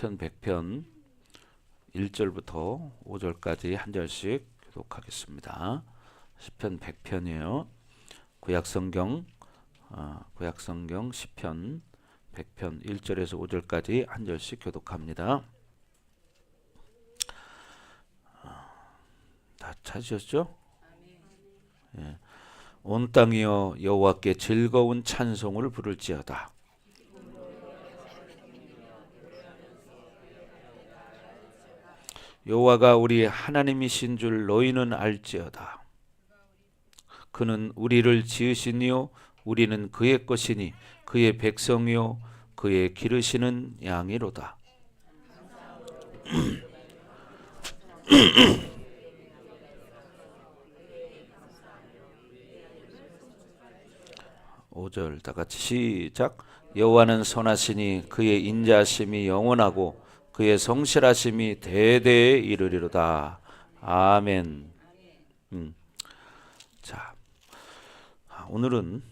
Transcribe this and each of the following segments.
시편 100편 1절부터 5절까지 한 절씩 교독하겠습니다. 시편 100편이에요. 구약성경 시편 100편 1절에서 5절까지 한 절씩 교독합니다. 다 찾으셨죠? 예. 온 땅이여 여호와께 즐거운 찬송을 부를지어다. 여호와가 우리 하나님이신 줄 너희는 알지어다. 그는 우리를 지으시니요 우리는 그의 것이니 그의 백성이요 그의 기르시는 양이로다. 5절 다 같이 시작. 여호와는 선하시니 그의 인자하심이 영원하고 그의 성실하심이 대대에 이르리로다. 아멘. 자, 오늘은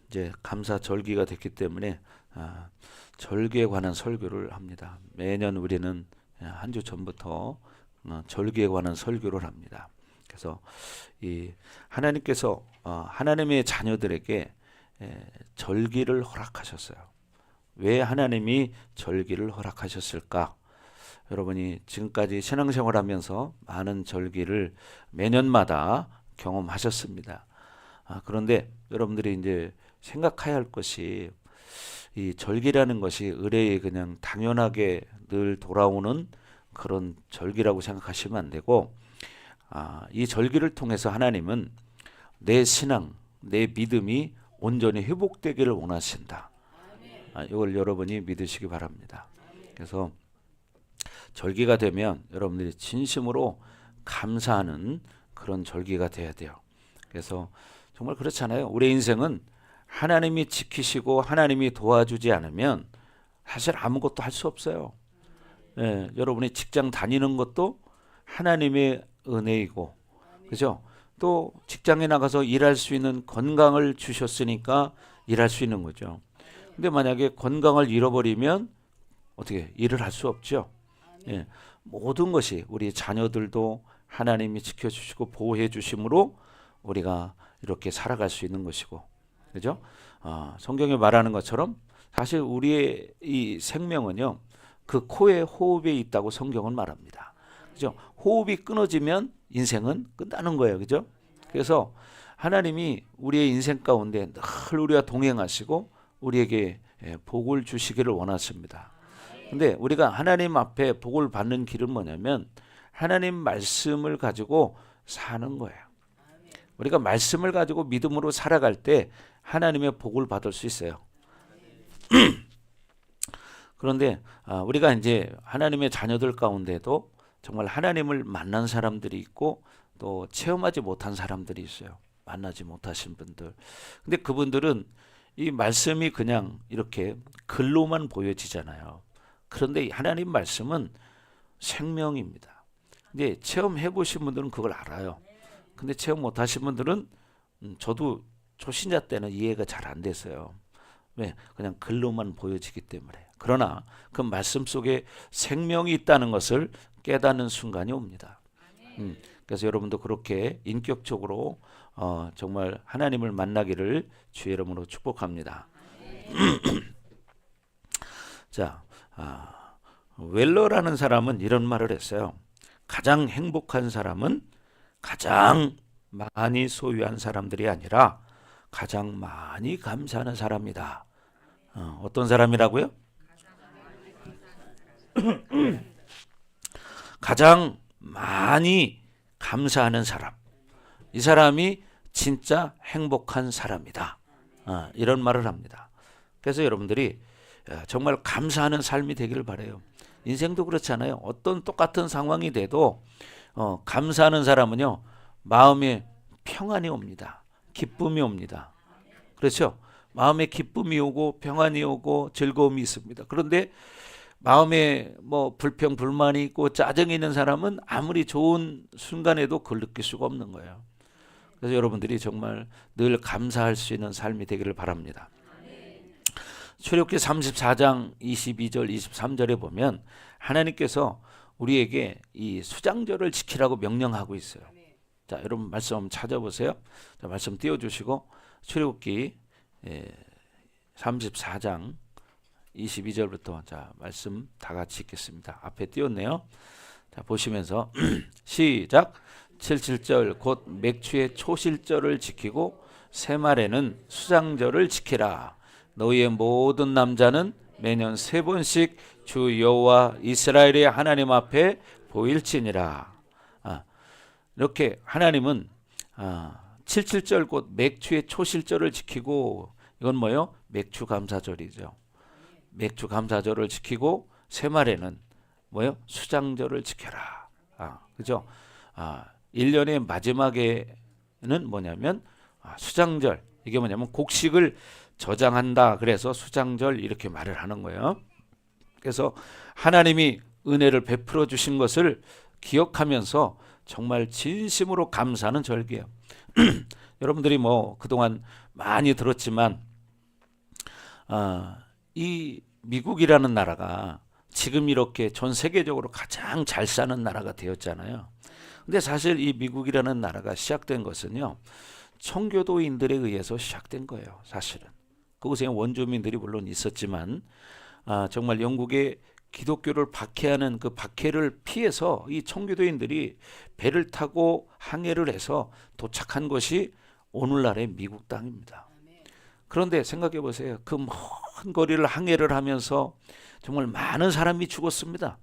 이제 감사절기가 됐기 때문에 절기에 관한 설교를 합니다. 매년 우리는 한 주 전부터 절기에 관한 설교를 합니다. 그래서 이 하나님께서 하나님의 자녀들에게 절기를 허락하셨어요. 왜 하나님이 절기를 허락하셨을까? 여러분이 지금까지 신앙생활하면서 많은 절기를 매년마다 경험하셨습니다. 그런데 여러분들이 이제 생각해야 할 것이 이 절기라는 것이 의례에 그냥 당연하게 늘 돌아오는 그런 절기라고 생각하시면 안 되고, 이 절기를 통해서 하나님은 내 신앙, 내 믿음이 온전히 회복되기를 원하신다. 이걸 여러분이 믿으시기 바랍니다. 그래서 절기가 되면 여러분들이 진심으로 감사하는 그런 절기가 돼야 돼요. 그래서 정말 그렇잖아요. 우리 인생은 하나님이 지키시고 하나님이 도와주지 않으면 사실 아무것도 할 수 없어요. 여러분이 직장 다니는 것도 하나님의 은혜이고, 그죠? 또 직장에 나가서 일할 수 있는 건강을 주셨으니까 일할 수 있는 거죠. 근데 만약에 건강을 잃어버리면 어떻게 일을 할 수 없죠. 모든 것이 우리 자녀들도 하나님이 지켜주시고 보호해 주심으로 우리가 이렇게 살아갈 수 있는 것이고, 그죠? 성경에 말하는 것처럼 사실 우리의 이 생명은요 그 코의 호흡에 있다고 성경은 말합니다. 그죠? 호흡이 끊어지면 인생은 끝나는 거예요. 그죠? 그래서 하나님이 우리의 인생 가운데 늘 우리와 동행하시고 우리에게 복을 주시기를 원하십니다. 근데 우리가 하나님 앞에 복을 받는 길은 뭐냐면 하나님 말씀을 가지고 사는 거예요. 우리가 말씀을 가지고 믿음으로 살아갈 때 하나님의 복을 받을 수 있어요. 그런데 우리가 이제 하나님의 자녀들 가운데도 정말 하나님을 만난 사람들이 있고 또 체험하지 못한 사람들이 있어요. 만나지 못하신 분들. 근데 그분들은 이 말씀이 그냥 이렇게 글로만 보여지잖아요. 그런데 하나님 말씀은 생명입니다. 근데 체험해 보신 분들은 그걸 알아요. 근데 체험 못 하신 분들은 저도 초신자 때는 이해가 잘 안 됐어요. 왜? 그냥 글로만 보여지기 때문에. 그러나 그 말씀 속에 생명이 있다는 것을 깨닫는 순간이 옵니다. 그래서 여러분도 그렇게 인격적으로 정말 하나님을 만나기를 주의 이름으로 축복합니다. 자, 웰러라는 사람은 이런 말을 했어요. 가장 행복한 사람은 가장 많이 소유한 사람들이 아니라 가장 많이 감사하는 사람이다. 어떤 사람이라고요? 가장 많이 감사하는 사람. 이 사람이 진짜 행복한 사람이다. 이런 말을 합니다. 그래서 여러분들이 정말 감사하는 삶이 되기를 바라요. 인생도 그렇잖아요. 어떤 똑같은 상황이 돼도 감사하는 사람은요 마음에 평안이 옵니다. 기쁨이 옵니다. 그렇죠? 마음에 기쁨이 오고 평안이 오고 즐거움이 있습니다. 그런데 마음에 뭐 불평 불만이 있고 짜증이 있는 사람은 아무리 좋은 순간에도 그걸 느낄 수가 없는 거예요. 그래서 여러분들이 정말 늘 감사할 수 있는 삶이 되기를 바랍니다. 출애굽기 34장 22절 23절에 보면 하나님께서 우리에게 이 수장절을 지키라고 명령하고 있어요. 자, 여러분 말씀 한번 찾아보세요. 자, 말씀 띄워주시고 출애굽기 34장 22절부터 자 말씀 다 같이 읽겠습니다. 앞에 띄웠네요. 자 보시면서 시작. 77절 곧 맥추의 초실절을 지키고 새말에는 수장절을 지키라. 너희의 모든 남자는 매년 3번씩 주 여호와 이스라엘의 하나님 앞에 보일지니라. 이렇게 하나님은 77절 곧 맥추의 초실절을 지키고, 이건 뭐요? 맥추 감사절이죠. 맥추 감사절을 지키고 새말에는 뭐요? 수장절을 지켜라. 그죠? 1년의 마지막에는 뭐냐면 수장절. 이게 뭐냐면 곡식을 저장한다. 그래서 수장절 이렇게 말을 하는 거예요. 그래서 하나님이 은혜를 베풀어 주신 것을 기억하면서 정말 진심으로 감사하는 절기예요. 여러분들이 뭐 그동안 많이 들었지만 이 미국이라는 나라가 지금 이렇게 전 세계적으로 가장 잘 사는 나라가 되었잖아요. 근데 사실 이 미국이라는 나라가 시작된 것은요, 청교도인들에 의해서 시작된 거예요. 사실은 그곳에 원주민들이 물론 있었지만 정말 영국의 기독교를 박해하는 그 박해를 피해서 이 청교도인들이 배를 타고 항해를 해서 도착한 것이 오늘날의 미국 땅입니다. 그런데 생각해 보세요. 그 먼 거리를 항해를 하면서 정말 많은 사람이 죽었습니다.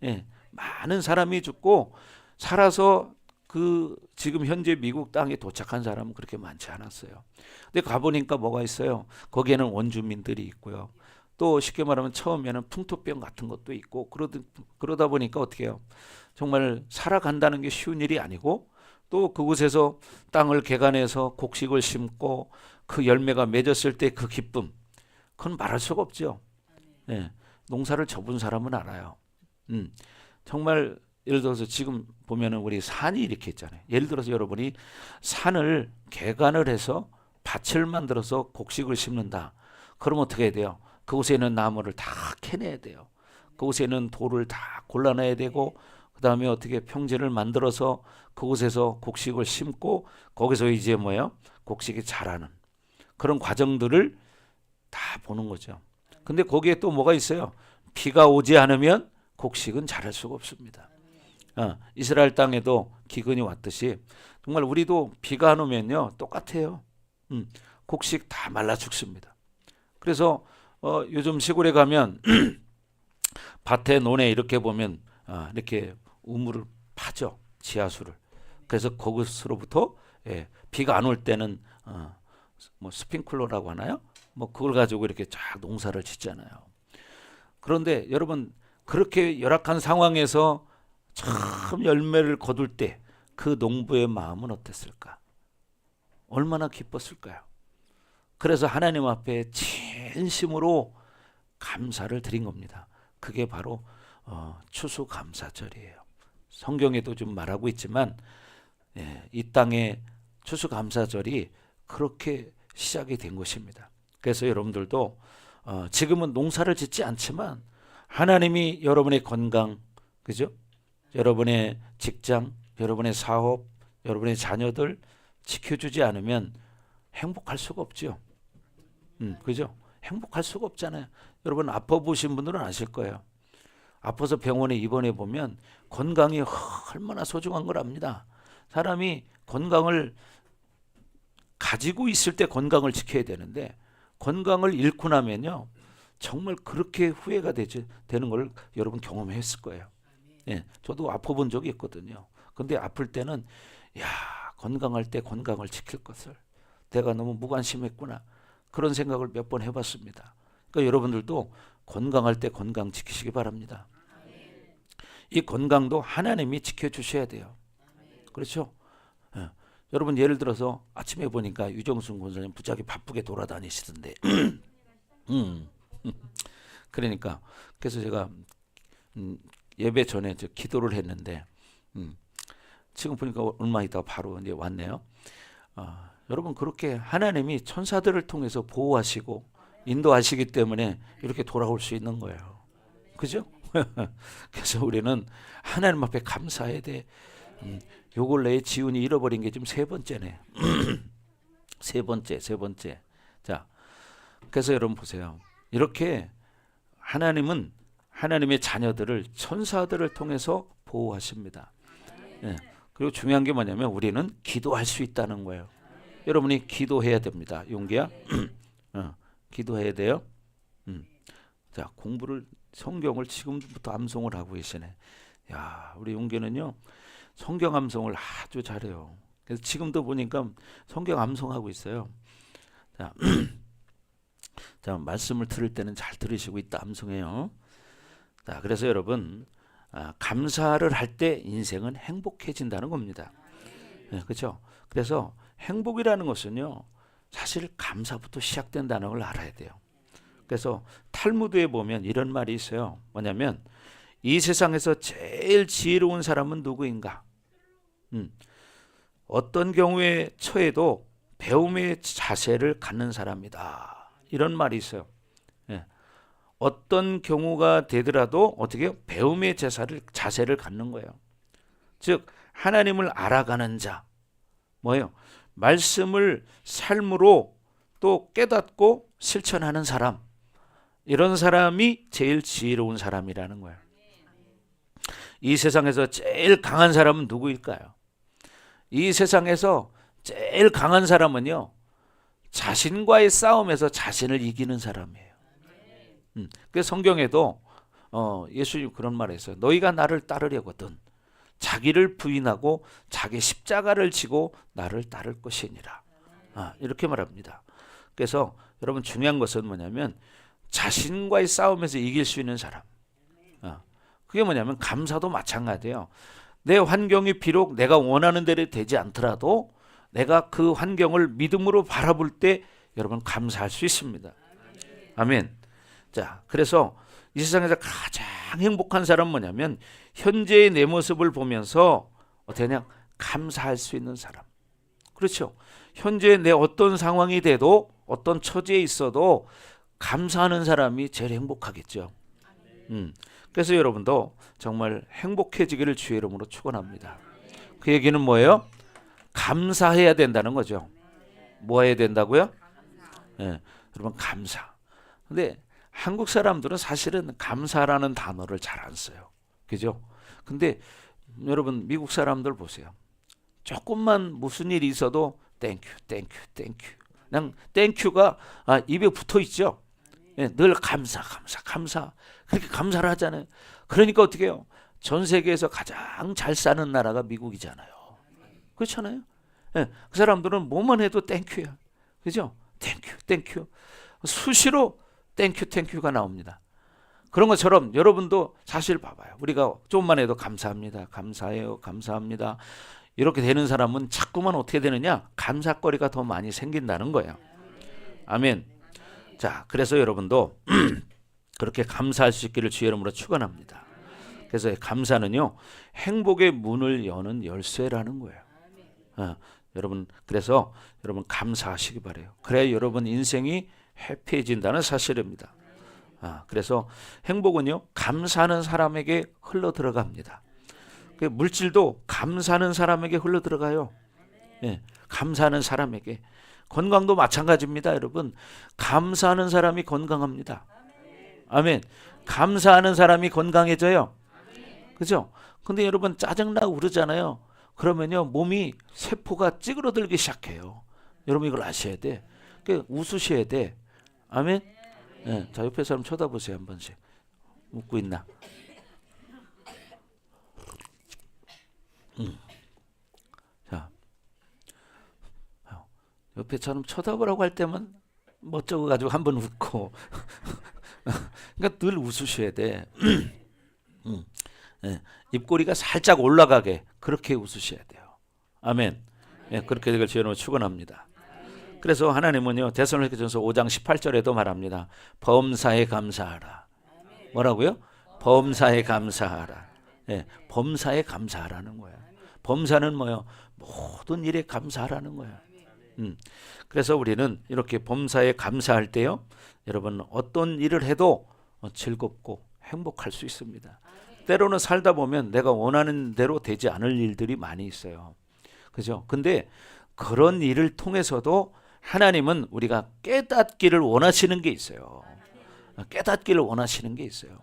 예, 많은 사람이 죽고 살아서 그 지금 현재 미국 땅에 도착한 사람은 그렇게 많지 않았어요. 근데 가보니까 뭐가 있어요? 거기에는 원주민들이 있고요. 또 쉽게 말하면 처음에는 풍토병 같은 것도 있고 그러다 보니까 어떻게 해요? 정말 살아간다는 게 쉬운 일이 아니고, 또 그곳에서 땅을 개간해서 곡식을 심고 그 열매가 맺었을 때 그 기쁨, 그건 말할 수가 없죠. 네, 농사를 접은 사람은 알아요. 정말 예를 들어서 지금 보면은 우리 산이 이렇게 있잖아요. 예를 들어서 여러분이 산을 개간을 해서 밭을 만들어서 곡식을 심는다. 그러면 어떻게 해야 돼요? 그곳에 있는 나무를 다 캐내야 돼요. 그곳에 있는 돌을 다 골라내야 되고, 그 다음에 어떻게 평지를 만들어서 그곳에서 곡식을 심고, 거기서 이제 뭐예요? 곡식이 자라는 그런 과정들을 다 보는 거죠. 근데 거기에 또 뭐가 있어요? 비가 오지 않으면 곡식은 자랄 수가 없습니다. 이스라엘 땅에도 기근이 왔듯이 정말 우리도 비가 안 오면요 똑같아요. 곡식 다 말라 죽습니다. 그래서 요즘 시골에 가면 밭에 논에 이렇게 보면 이렇게 우물을 파죠. 지하수를. 그래서 거기서로부터 비가 안 올 때는 뭐 스프링클러라고 하나요? 뭐 그걸 가지고 이렇게 쫙 농사를 짓잖아요. 그런데 여러분 그렇게 열악한 상황에서 참 열매를 거둘 때 그 농부의 마음은 어땠을까? 얼마나 기뻤을까요? 그래서 하나님 앞에 진심으로 감사를 드린 겁니다. 그게 바로 추수감사절이에요. 성경에도 좀 말하고 있지만 이 땅의 추수감사절이 그렇게 시작이 된 것입니다. 그래서 여러분들도 지금은 농사를 짓지 않지만 하나님이 여러분의 건강, 그죠? 여러분의 직장, 여러분의 사업, 여러분의 자녀들 지켜주지 않으면 행복할 수가 없죠. 그죠? 행복할 수가 없잖아요. 여러분 아파 보신 분들은 아실 거예요. 아파서 병원에 입원해 보면 건강이 얼마나 소중한 걸 압니다. 사람이 건강을 가지고 있을 때 건강을 지켜야 되는데 건강을 잃고 나면요 정말 그렇게 후회가 되는 걸 여러분 경험했을 거예요. 예, 저도 아파본 적이 있거든요. 근데 아플 때는 야 건강할 때 건강을 지킬 것을 내가 너무 무관심했구나 그런 생각을 몇 번 해봤습니다. 그러니까 여러분들도 건강할 때 건강 지키시기 바랍니다. 이 건강도 하나님이 지켜주셔야 돼요. 그렇죠? 예. 여러분 예를 들어서 아침에 보니까 유정순 권사님 무지하게 바쁘게 돌아다니시던데 그러니까 그래서 제가 예배 전에 기도를 했는데 지금 보니까 얼마 있다가 바로 이제 왔네요. 여러분 그렇게 하나님이 천사들을 통해서 보호하시고 인도하시기 때문에 이렇게 돌아올 수 있는 거예요. 그죠? 그래서 우리는 하나님 앞에 감사해야 돼. 요 근래에 지훈이 잃어버린 게 지금 세 번째네. 세 번째. 자, 그래서 여러분 보세요. 이렇게 하나님은 하나님의 자녀들을 천사들을 통해서 보호하십니다. 예. 그리고 중요한 게 뭐냐면 우리는 기도할 수 있다는 거예요. 여러분이 기도해야 됩니다. 용기야, 기도해야 돼요. 자, 성경을 지금부터 암송을 하고 계시네. 야, 우리 용기는요 성경 암송을 아주 잘해요. 그래서 지금도 보니까 성경 암송하고 있어요. 자, 자, 말씀을 들을 때는 잘 들으시고 있다 암송해요. 자, 그래서 여러분 감사를 할 때 인생은 행복해진다는 겁니다. 네, 그렇죠? 그래서 행복이라는 것은요 사실 감사부터 시작된다는 걸 알아야 돼요. 그래서 탈무드에 보면 이런 말이 있어요. 뭐냐면 이 세상에서 제일 지혜로운 사람은 누구인가? 어떤 경우에 처해도 배움의 자세를 갖는 사람이다. 이런 말이 있어요. 예. 어떤 경우가 되더라도 어떻게 배움의 자세를 갖는 거예요. 즉 하나님을 알아가는 자, 뭐예요? 말씀을 삶으로 또 깨닫고 실천하는 사람, 이런 사람이 제일 지혜로운 사람이라는 거예요. 이 세상에서 제일 강한 사람은 누구일까요? 이 세상에서 제일 강한 사람은요 자신과의 싸움에서 자신을 이기는 사람이에요. 그래서 성경에도 예수님 그런 말을 했어요. 너희가 나를 따르려거든 자기를 부인하고 자기 십자가를 지고 나를 따를 것이니라. 이렇게 말합니다. 그래서 여러분 중요한 것은 뭐냐면 자신과의 싸움에서 이길 수 있는 사람. 그게 뭐냐면 감사도 마찬가지예요. 내 환경이 비록 내가 원하는 대로 되지 않더라도 내가 그 환경을 믿음으로 바라볼 때 여러분 감사할 수 있습니다. 아멘. 자, 그래서 이 세상에서 가장 행복한 사람은 뭐냐면 현재의 내 모습을 보면서 어떻게 그냥 감사할 수 있는 사람. 그렇죠. 현재 내 어떤 상황이 돼도 어떤 처지에 있어도 감사하는 사람이 제일 행복하겠죠. 그래서 여러분도 정말 행복해지기를 주의 이름으로 축원합니다. 그 얘기는 뭐예요? 감사해야 된다는 거죠. 뭐 해야 된다고요? 네, 여러분 감사. 근데 한국 사람들은 사실은 감사라는 단어를 잘 안 써요. 그죠? 근데 여러분 미국 사람들 보세요. 조금만 무슨 일이 있어도 땡큐. 그냥 땡큐가 입에 붙어 있죠. 네, 늘 감사. 그렇게 감사를 하잖아요. 그러니까 어떻게 해요? 전 세계에서 가장 잘 사는 나라가 미국이잖아요. 그렇잖아요. 네, 그 사람들은 뭐만 해도 땡큐야. 그죠? 땡큐. 수시로 땡큐가 나옵니다. 그런 것처럼 여러분도 사실 봐봐요. 우리가 조금만 해도 감사합니다. 감사해요. 감사합니다. 이렇게 되는 사람은 자꾸만 어떻게 되느냐? 감사거리가 더 많이 생긴다는 거예요. 아멘. 자, 그래서 여러분도 그렇게 감사할 수 있기를 주의 이름으로 축원합니다. 그래서 감사는요 행복의 문을 여는 열쇠라는 거예요. 여러분 그래서 여러분 감사하시기 바래요. 그래야 여러분 인생이 해피해진다는 사실입니다. 그래서 행복은요 감사하는 사람에게 흘러 들어갑니다. 물질도 감사하는 사람에게 흘러 들어가요. 예, 감사하는 사람에게. 건강도 마찬가지입니다. 여러분 감사하는 사람이 건강합니다. 아멘. 감사하는 사람이 건강해져요. 그죠? 근데 여러분 짜증나고 그러잖아요. 그러면요 몸이 세포가 찌그러들기 시작해요. 여러분 이걸 아셔야 돼. 웃으셔야 돼. 아멘. 네. 자, 옆에 사람 쳐다보세요. 한 번씩. 웃고 있나? 자, 옆에 사람 쳐다보라고 할 때만 멋쩍어 가지고 한 번 웃고. 그러니까 늘 웃으셔야 돼. 네. 입꼬리가 살짝 올라가게 그렇게 웃으셔야 돼요. 아멘. 네, 그렇게 되길 주님으로 축원합니다. 그래서 하나님은요 데살로니가전서 5장 18절에도 말합니다. 범사에 감사하라. 뭐라고요? 범사에 감사하라. 네, 범사에 감사하라는 거야. 범사는 뭐예요? 모든 일에 감사하라는 거야. 그래서 우리는 이렇게 범사에 감사할 때요, 여러분 어떤 일을 해도 즐겁고 행복할 수 있습니다. 때로는 살다 보면 내가 원하는 대로 되지 않을 일들이 많이 있어요. 그죠? 근데 그런 일을 통해서도 하나님은 우리가 깨닫기를 원하시는 게 있어요. 깨닫기를 원하시는 게 있어요.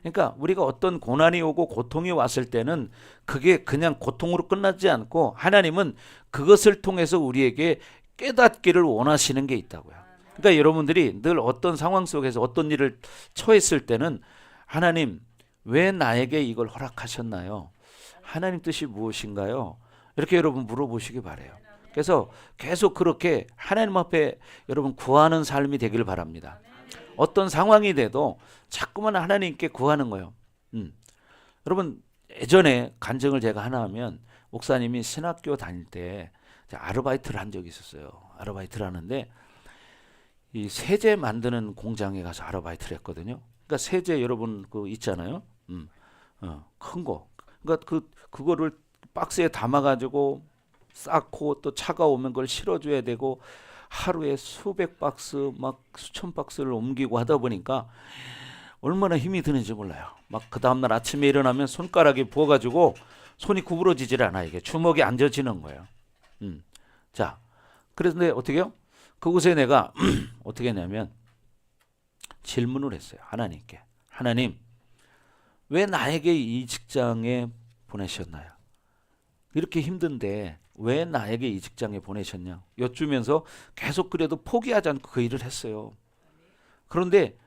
그러니까 우리가 어떤 고난이 오고 고통이 왔을 때는 그게 그냥 고통으로 끝나지 않고 하나님은 그것을 통해서 우리에게 깨닫기를 원하시는 게 있다고요. 그러니까 여러분들이 늘 어떤 상황 속에서 어떤 일을 처했을 때는 하나님 왜 나에게 이걸 허락하셨나요? 하나님 뜻이 무엇인가요? 이렇게 여러분 물어보시기 바래요. 그래서 계속 그렇게 하나님 앞에 여러분 구하는 삶이 되기를 바랍니다. 어떤 상황이 돼도 자꾸만 하나님께 구하는 거예요. 여러분 예전에 간증을 제가 하나 하면, 목사님이 신학교 다닐 때 아르바이트를 한 적이 있었어요. 아르바이트를 하는데 이 세제 만드는 공장에 가서 아르바이트를 했거든요. 그러니까 세제 여러분 그 있잖아요. 큰 거. 그러니까 그거를 박스에 담아가지고 쌓고 또 차가 오면 그걸 실어줘야 되고 하루에 수백 박스 막 수천 박스를 옮기고 하다 보니까 얼마나 힘이 드는지 몰라요. 막 그 다음날 아침에 일어나면 손가락이 부어가지고 손이 구부러지질 않아요. 이게 주먹이 안 젖지는 거예요. 자, 그런데 어떻게 해요? 그곳에 내가 어떻게 했냐면 질문을 했어요. 하나님께. 하나님, 왜 나에게 이 직장에 보내셨나요? 이렇게 힘든데 왜 나에게 이 직장에 보내셨냐 여쭈면서 계속 그래도 포기하지 않고 그 일을 했어요. 그런데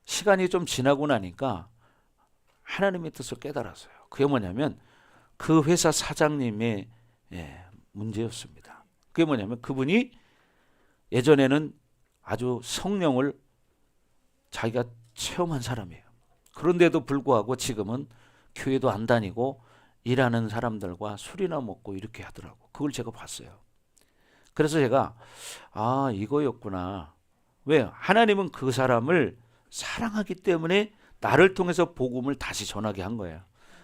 시간이 좀 지나고 나니까 하나님의 뜻을 깨달았어요. 그게 뭐냐면 그 회사 사장님의 문제였습니다. 그게 뭐냐면 그분이 예전에는 아주 성령을 자기가 체험한 사람이에요. 그런데도 불구하고 지금은 교회도 안 다니고 일하는 사람들과 술이나 먹고 이렇게 하더라고. 그걸 제가 봤어요. 그래서 제가 이거였구나. 왜? 하나님은 그 사람을 사랑하기 때문에 나를 통해서 복음을 다시 전하게 한 거예요.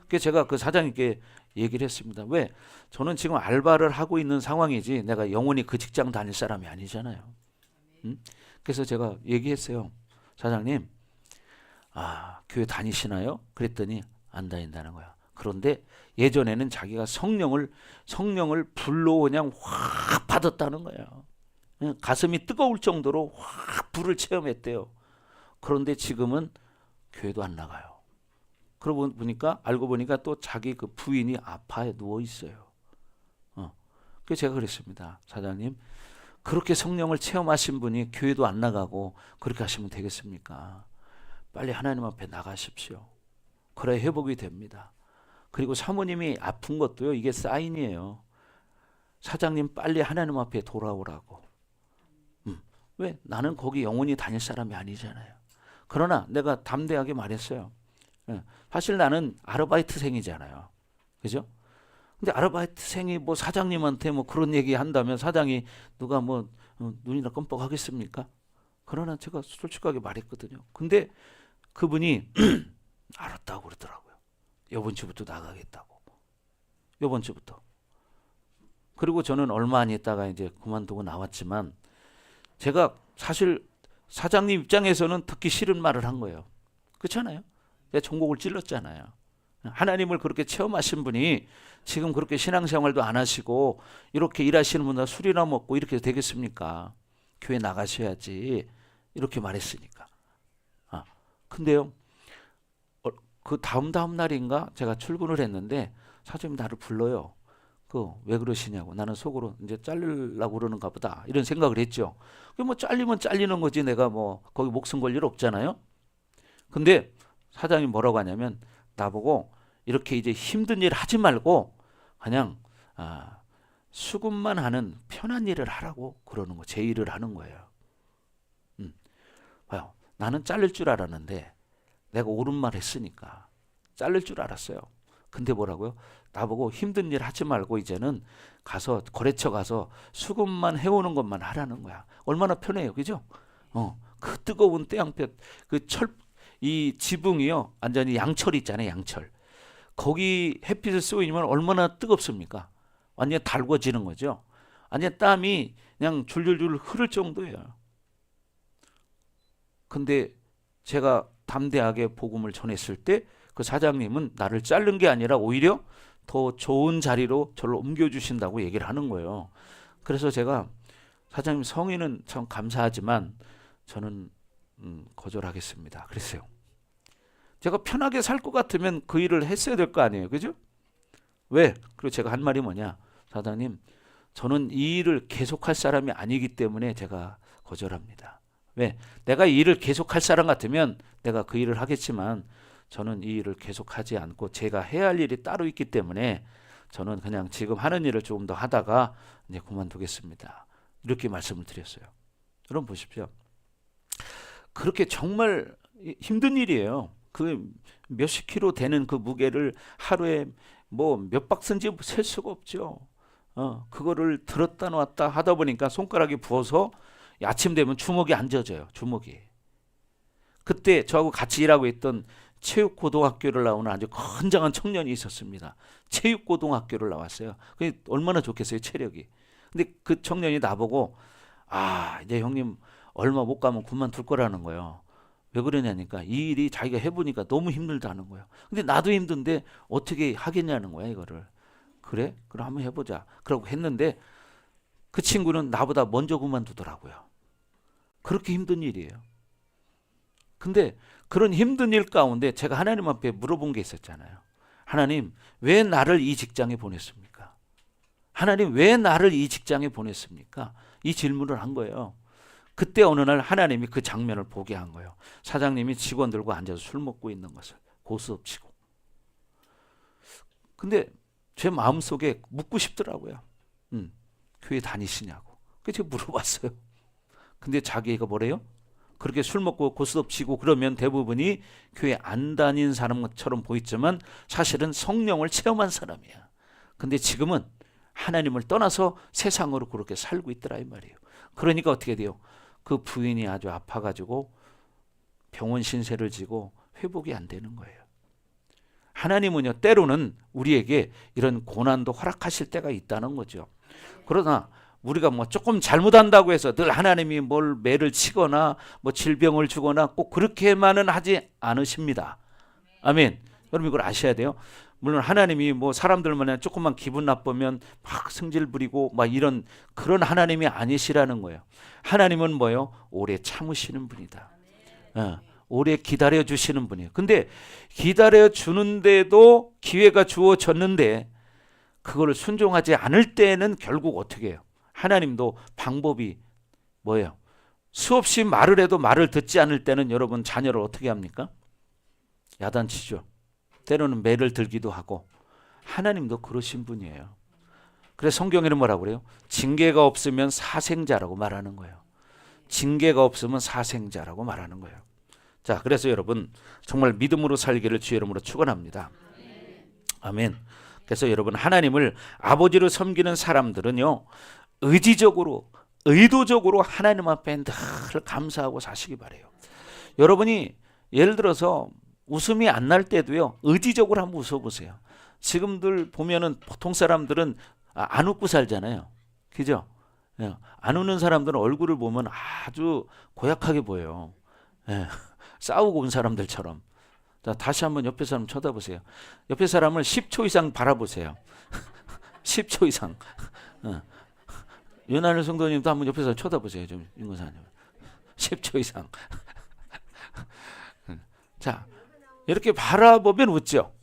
그래서 제가 그 사장님께 얘기를 했습니다. 왜? 저는 지금 알바를 하고 있는 상황이지 내가 영원히 그 직장 다닐 사람이 아니잖아요. 그래서 제가 얘기했어요. 사장님, 교회 다니시나요? 그랬더니 안 다닌다는 거야. 그런데 예전에는 자기가 성령을 불로 그냥 확 받았다는 거예요. 가슴이 뜨거울 정도로 확 불을 체험했대요. 그런데 지금은 교회도 안 나가요. 그러고 보니까 알고 보니까 또 자기 그 부인이 아파에 누워 있어요. 그래서 제가 그랬습니다. 사장님, 그렇게 성령을 체험하신 분이 교회도 안 나가고 그렇게 하시면 되겠습니까? 빨리 하나님 앞에 나가십시오. 그래야 회복이 됩니다. 그리고 사모님이 아픈 것도요, 이게 사인이에요. 사장님 빨리 하나님 앞에 돌아오라고. 왜? 나는 거기 영원히 다닐 사람이 아니잖아요. 그러나 내가 담대하게 말했어요. 사실 나는 아르바이트생이잖아요. 그죠? 근데 아르바이트생이 뭐 사장님한테 뭐 그런 얘기 한다면 사장이 누가 뭐 눈이나 껌뻑하겠습니까? 그러나 제가 솔직하게 말했거든요. 근데 그분이 알았다고 그러더라고요. 이번 주부터 나가겠다고. 이번 주부터. 그리고 저는 얼마 안 있다가 이제 그만두고 나왔지만 제가 사실 사장님 입장에서는 듣기 싫은 말을 한 거예요. 그렇잖아요. 내가 종곡을 찔렀잖아요. 하나님을 그렇게 체험하신 분이 지금 그렇게 신앙생활도 안 하시고 이렇게 일하시는 분들 술이나 먹고 이렇게 되겠습니까? 교회 나가셔야지. 이렇게 말했으니까. 근데요. 그 다음 날인가 제가 출근을 했는데 사장님이 나를 불러요. 왜 그러시냐고. 나는 속으로 이제 잘리려고 그러는가 보다 이런 생각을 했죠. 뭐 잘리면 잘리는 거지 내가 뭐 거기 목숨 걸 일 없잖아요. 근데 사장님이 뭐라고 하냐면 나보고 이렇게 이제 힘든 일 하지 말고 그냥 수급만 하는 편한 일을 하라고 그러는 거. 제 일을 하는 거예요. 봐요. 나는 잘릴 줄 알았는데 내가 옳은 말 했으니까 잘릴 줄 알았어요. 근데 뭐라고요? 나보고 힘든 일 하지 말고 이제는 가서 거래처 가서 수급만 해오는 것만 하라는 거야. 얼마나 편해요, 그죠? 그 뜨거운 태양볕, 이 지붕이요, 완전히 양철 있잖아요, 양철. 거기 햇빛을 쏘이면 얼마나 뜨겁습니까? 완전히 달궈지는 거죠. 아니 땀이 그냥 줄줄줄 흐를 정도예요. 근데 제가 담대하게 복음을 전했을 때 그 사장님은 나를 자른 게 아니라 오히려 더 좋은 자리로 저를 옮겨주신다고 얘기를 하는 거예요. 그래서 제가 사장님 성의는 참 감사하지만 저는 거절하겠습니다. 그랬어요. 제가 편하게 살 것 같으면 그 일을 했어야 될 거 아니에요. 그죠? 왜? 그리고 제가 한 말이 뭐냐. 사장님 저는 이 일을 계속할 사람이 아니기 때문에 제가 거절합니다. 왜? 내가 이 일을 계속할 사람 같으면 내가 그 일을 하겠지만 저는 이 일을 계속하지 않고 제가 해야 할 일이 따로 있기 때문에 저는 그냥 지금 하는 일을 조금 더 하다가 이제 그만두겠습니다. 이렇게 말씀을 드렸어요. 여러분 보십시오. 그렇게 정말 힘든 일이에요. 그 몇십 킬로 되는 그 무게를 하루에 뭐 몇 박스인지 셀 수가 없죠. 그거를 들었다 놨다 하다 보니까 손가락이 부어서 아침 되면 주먹이 안 젖어요. 주먹이. 그때 저하고 같이 일하고 있던 체육고등학교를 나오는 아주 건장한 청년이 있었습니다. 체육고등학교를 나왔어요. 그게 얼마나 좋겠어요, 체력이. 근데 그 청년이 나보고 이제 형님 얼마 못 가면 그만둘 거라는 거예요. 왜 그러냐니까 이 일이 자기가 해보니까 너무 힘들다는 거예요. 근데 나도 힘든데 어떻게 하겠냐는 거야 이거를. 그래? 그럼 한번 해보자. 그러고 했는데 그 친구는 나보다 먼저 그만두더라고요. 그렇게 힘든 일이에요. 근데 그런 힘든 일 가운데 제가 하나님 앞에 물어본 게 있었잖아요. 하나님 왜 나를 이 직장에 보냈습니까? 하나님 왜 나를 이 직장에 보냈습니까? 이 질문을 한 거예요. 그때 어느 날 하나님이 그 장면을 보게 한 거예요. 사장님이 직원들과 앉아서 술 먹고 있는 것을 고스톱치고. 근데 제 마음속에 묻고 싶더라고요. 교회 다니시냐고. 그래서 제가 물어봤어요. 근데 자기가 뭐래요? 그렇게 술 먹고 고스톱 치고 그러면 대부분이 교회 안 다닌 사람처럼 보이지만 사실은 성령을 체험한 사람이야. 근데 지금은 하나님을 떠나서 세상으로 그렇게 살고 있더라 이 말이에요. 그러니까 어떻게 돼요? 그 부인이 아주 아파가지고 병원 신세를 지고 회복이 안 되는 거예요. 하나님은요 때로는 우리에게 이런 고난도 허락하실 때가 있다는 거죠. 그러나 우리가 뭐 조금 잘못한다고 해서 늘 하나님이 뭘 매를 치거나 뭐 질병을 주거나 꼭 그렇게만은 하지 않으십니다. 아멘. 여러분 이걸 아셔야 돼요. 물론 하나님이 뭐 사람들만 조금만 기분 나쁘면 막 성질 부리고 막 이런 그런 하나님이 아니시라는 거예요. 하나님은 뭐예요? 오래 참으시는 분이다. 오래 기다려 주시는 분이에요. 근데 기다려 주는데도 기회가 주어졌는데 그걸 순종하지 않을 때는 결국 어떻게 해요? 하나님도 방법이 뭐예요? 수없이 말을 해도 말을 듣지 않을 때는 여러분 자녀를 어떻게 합니까? 야단치죠. 때로는 매를 들기도 하고. 하나님도 그러신 분이에요. 그래서 성경에는 뭐라고 그래요? 징계가 없으면 사생자라고 말하는 거예요. 징계가 없으면 사생자라고 말하는 거예요. 자, 그래서 여러분 정말 믿음으로 살기를 주의 이름으로 축원합니다. 아멘. 그래서 여러분 하나님을 아버지로 섬기는 사람들은요 의지적으로 의도적으로 하나님 앞에 늘 감사하고 사시기 바래요. 여러분이 예를 들어서 웃음이 안 날 때도요 의지적으로 한번 웃어보세요. 지금들 보면은 보통 사람들은 안 웃고 살잖아요. 그죠? 안 웃는 사람들은 얼굴을 보면 아주 고약하게 보여요. 싸우고 온 사람들처럼. 자, 다시 한번 옆에 사람 쳐다보세요. 옆에 사람을 10초 이상 바라보세요. 10초 이상. 윤하늘 성도님도 한번 옆에서 쳐다보세요. 좀 윤건사님. 10초 이상. 자, 이렇게 바라보면 웃죠.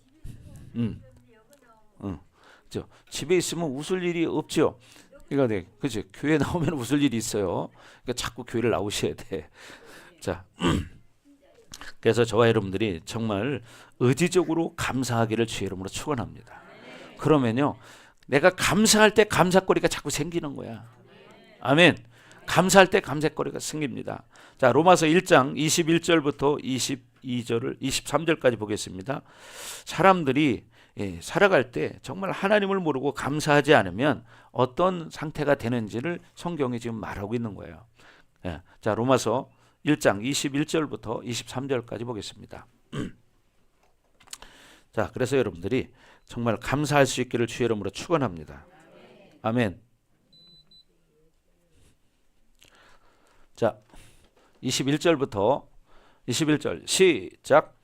집에 있으면 웃을 일이 없죠. 그러니까 네, 그렇죠. 교회 나오면 웃을 일이 있어요. 그러니까 자꾸 교회를 나오셔야 돼. 자, 그래서 저와 여러분들이 정말 의지적으로 감사하기를 주의 이름으로 축원합니다. 그러면요, 내가 감사할 때 감사거리가 자꾸 생기는 거야. 아멘. 감사할 때 감사거리가 생깁니다. 자, 로마서 1장 21절부터 22절을 23절까지 보겠습니다. 사람들이 살아갈 때 정말 하나님을 모르고 감사하지 않으면 어떤 상태가 되는지를 성경이 지금 말하고 있는 거예요. 자, 로마서 1장 21절부터 23절까지 보겠습니다. 자, 그래서 여러분들이 정말 감사할 수 있기를 주의 이름으로 축원합니다. 아멘. 21절부터 21절 시작.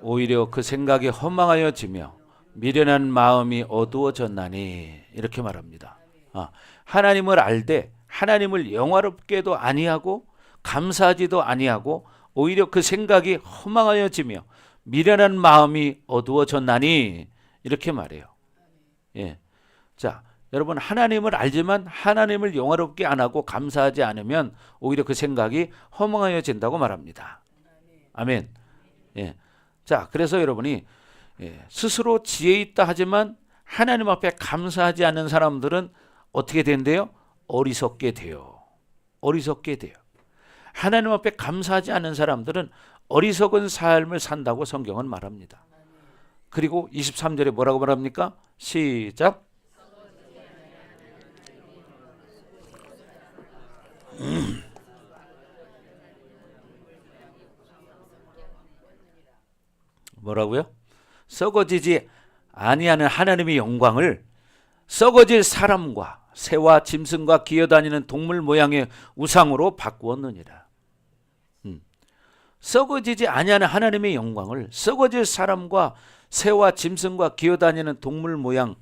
오히려 그 생각이 허망하여지며 미련한 마음이 어두워졌나니 이렇게 말합니다. 하나님을 알되 하나님을 영화롭게도 아니하고 감사하지도 아니하고 오히려 그 생각이 허망하여지며 미련한 마음이 어두워졌나니 이렇게 말해요. 예. 자, 여러분 하나님을 알지만 하나님을 영화롭게 안 하고 감사하지 않으면 오히려 그 생각이 허망하여진다고 말합니다. 아멘. 예. 자, 그래서 여러분이 스스로 지혜 있다 하지만 하나님 앞에 감사하지 않는 사람들은 어떻게 된대요? 어리석게 돼요. 어리석게 돼요. 하나님 앞에 감사하지 않는 사람들은 어리석은 삶을 산다고 성경은 말합니다. 그리고 23절에 뭐라고 말합니까? 시작. 뭐라고요? 썩어지지 아니하는 하나님의 영광을 썩어질 사람과 새와 짐승과 기어다니는 동물 모양의 우상으로 바꾸었느니라. 썩어지지 아니하는 하나님의 영광을 썩어질 사람과 새와 짐승과 기어다니는 동물 모양을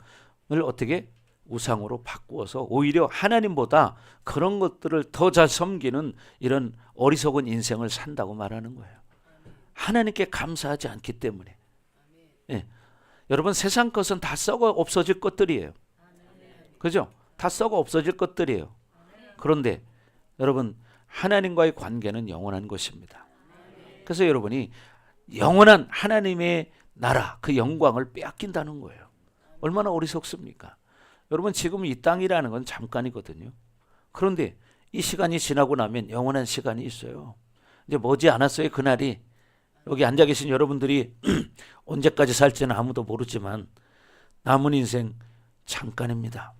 어떻게 우상으로 바꾸어서 오히려 하나님보다 그런 것들을 더 잘 섬기는 이런 어리석은 인생을 산다고 말하는 거예요. 하나님께 감사하지 않기 때문에. 예. 여러분 세상 것은 다 썩어 없어질 것들이에요. 그죠? 다 썩어 없어질 것들이에요. 그런데 여러분 하나님과의 관계는 영원한 것입니다. 그래서 여러분이 영원한 하나님의 나라 그 영광을 빼앗긴다는 거예요. 얼마나 어리석습니까? 여러분 지금 이 땅이라는 건 잠깐이거든요. 그런데 이 시간이 지나고 나면 영원한 시간이 있어요. 이제 머지 않았어요. 그날이. 여기 앉아 계신 여러분들이 언제까지 살지는 아무도 모르지만 남은 인생 잠깐입니다.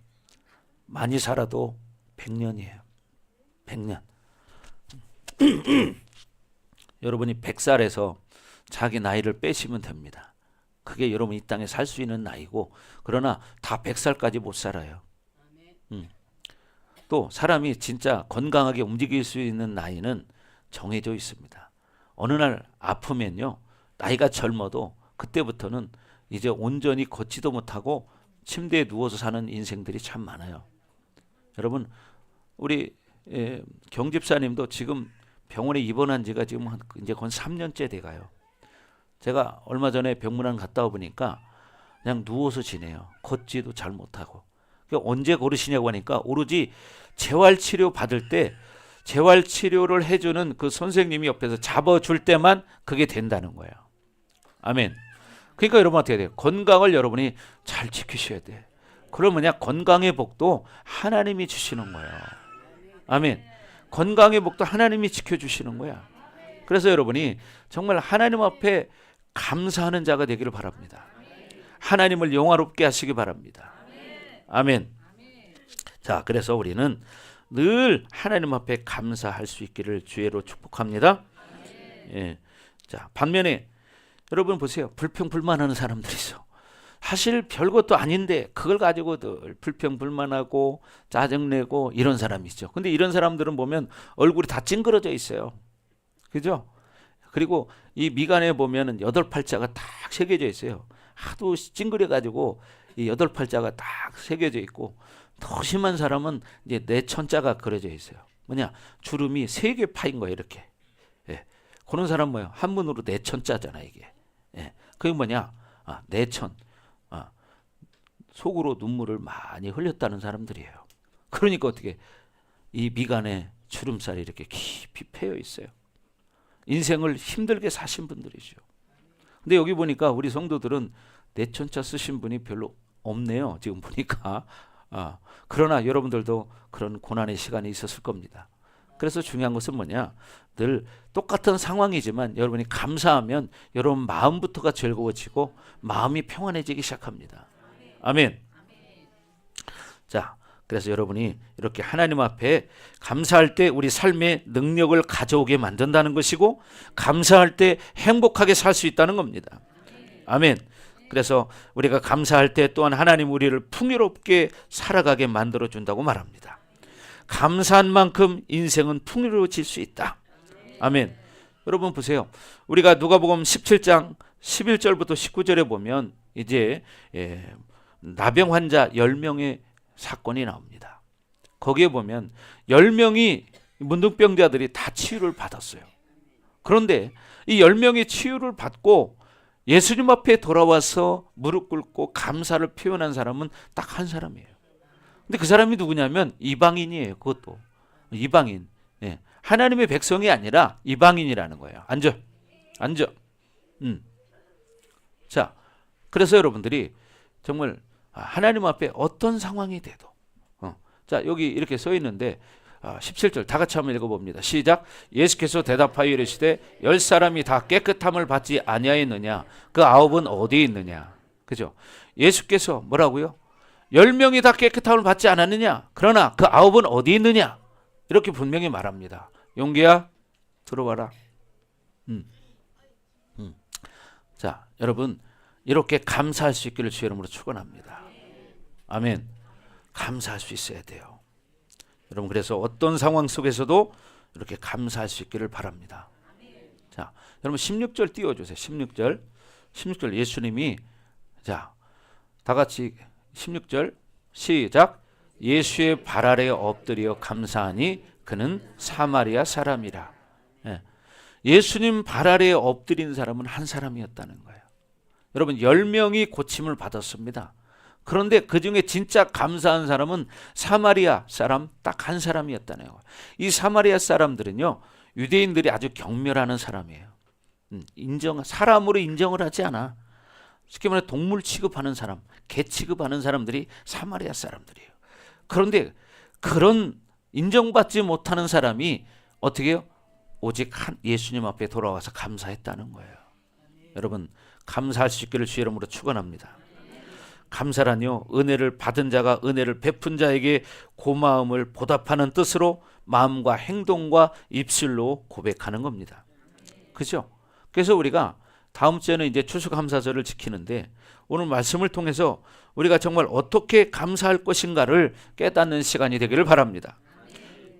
많이 살아도 100년이에요. 100년. 여러분이 100살에서 자기 나이를 빼시면 됩니다. 그게 여러분 이 땅에 살 수 있는 나이고, 그러나 다 100살까지 못 살아요. 또 사람이 진짜 건강하게 움직일 수 있는 나이는 정해져 있습니다. 어느 날 아프면요, 나이가 젊어도 그때부터는 이제 온전히 걷지도 못하고 침대에 누워서 사는 인생들이 참 많아요. 여러분 우리 경집사님도 지금 병원에 입원한 지가 지금 이제 거의 3년째 돼가요. 제가 얼마 전에 병문안 갔다 와보니까 그냥 누워서 지내요. 걷지도 잘 못하고. 언제 걸으시냐고 하니까 오로지 재활치료 받을 때 재활치료를 해주는 그 선생님이 옆에서 잡아줄 때만 그게 된다는 거예요. 아멘. 그러니까 여러분 어떻게 돼요? 건강을 여러분이 잘 지키셔야 돼. 그러면야 건강의 복도 하나님이 주시는 거예요. 아멘. 건강의 복도 하나님이 지켜주시는 거야. 그래서 여러분이 정말 하나님 앞에 감사하는 자가 되기를 바랍니다. 하나님을 영화롭게 하시기 바랍니다. 아멘. 자, 그래서 우리는 늘 하나님 앞에 감사할 수 있기를 주의로 축복합니다. 예. 자, 반면에 여러분 보세요. 불평불만하는 사람들이 있어. 사실 별것도 아닌데 그걸 가지고 늘 불평불만하고 짜증내고 이런 사람이 있죠. 근데 이런 사람들은 보면 얼굴이 다 찡그러져 있어요. 그죠? 그리고 이 미간에 보면은 8팔자가 딱 새겨져 있어요. 하도 찡그려 가지고 이 8팔자가 딱 새겨져 있고, 더 심한 사람은 이제 내천자가 그려져 있어요. 뭐냐? 주름이 3개 파인 거예요, 이렇게. 예. 그런 사람 뭐예요? 한문으로 내천자잖아, 이게. 예. 그게 뭐냐? 내천. 속으로 눈물을 많이 흘렸다는 사람들이에요. 그러니까 어떻게 이 미간에 주름살이 이렇게 깊이 패여 있어요. 인생을 힘들게 사신 분들이죠. 근데 여기 보니까 우리 성도들은 내천자 쓰신 분이 별로 없네요. 지금 보니까. 그러나 여러분들도 그런 고난의 시간이 있었을 겁니다. 그래서 중요한 것은 뭐냐? 늘 똑같은 상황이지만 여러분이 감사하면 여러분 마음부터가 즐거워지고 마음이 평안해지기 시작합니다. 아멘. 자, 그래서 여러분이 이렇게 하나님 앞에 감사할 때 우리 삶의 능력을 가져오게 만든다는 것이고, 감사할 때 행복하게 살 수 있다는 겁니다. 아멘. 그래서 우리가 감사할 때 또한 하나님 우리를 풍요롭게 살아가게 만들어 준다고 말합니다. 감사한 만큼 인생은 풍요로워질 수 있다. 아멘. 여러분 보세요. 우리가 누가복음 17장 11절부터 19절에 보면 이제 나병 환자 10명의 사건이 나옵니다. 거기에 보면 10명이 문둥병자들이 다 치유를 받았어요. 그런데 이 10명이 치유를 받고 예수님 앞에 돌아와서 무릎 꿇고 감사를 표현한 사람은 딱 한 사람이에요. 근데 그 사람이 누구냐면 이방인이에요. 그것도 이방인. 하나님의 백성이 아니라 이방인이라는 거예요. 앉아. 자, 그래서 여러분들이 정말 하나님 앞에 어떤 상황이 돼도 자, 여기 이렇게 써 있는데 17절 다 같이 한번 읽어봅니다. 시작. 예수께서 대답하여 이르시되 10사람이 다 깨끗함을 받지 아니하였느냐? 그 9은 어디에 있느냐? 그죠? 예수께서 뭐라고요? 10명이 다 깨끗함을 받지 않았느냐? 그러나 그 9은 어디 있느냐? 이렇게 분명히 말합니다. 용기야 들어와라. 자, 여러분 이렇게 감사할 수 있기를 주의 이름으로 축원합니다. 아멘. 감사할 수 있어야 돼요. 여러분 그래서 어떤 상황 속에서도 이렇게 감사할 수 있기를 바랍니다. 자, 여러분 16절 띄워주세요. 16절 예수님이 자, 다 같이 16절 시작. 예수의 발 아래에 엎드려 감사하니 그는 사마리아 사람이라. 예수님 발 아래에 엎드린 사람은 한 사람이었다는 거예요. 여러분 10명이 고침을 받았습니다. 그런데 그 중에 진짜 감사한 사람은 사마리아 사람 딱 한 사람이었다는 거예요. 이 사마리아 사람들은요, 유대인들이 아주 경멸하는 사람이에요. 사람으로 인정을 하지 않아. 쉽게 말해 동물 취급하는 사람, 개 취급하는 사람들이 사마리아 사람들이에요. 그런데 그런 인정받지 못하는 사람이 어떻게 해요? 오직 예수님 앞에 돌아와서 감사했다는 거예요. 여러분 감사할 수 있기를 주의 이름으로 축원합니다. 감사란요, 은혜를 받은 자가 은혜를 베푼 자에게 고마움을 보답하는 뜻으로 마음과 행동과 입술로 고백하는 겁니다. 그죠? 그래서 우리가 다음 주에는 이제 추수감사절을 지키는데 오늘 말씀을 통해서 우리가 정말 어떻게 감사할 것인가를 깨닫는 시간이 되기를 바랍니다.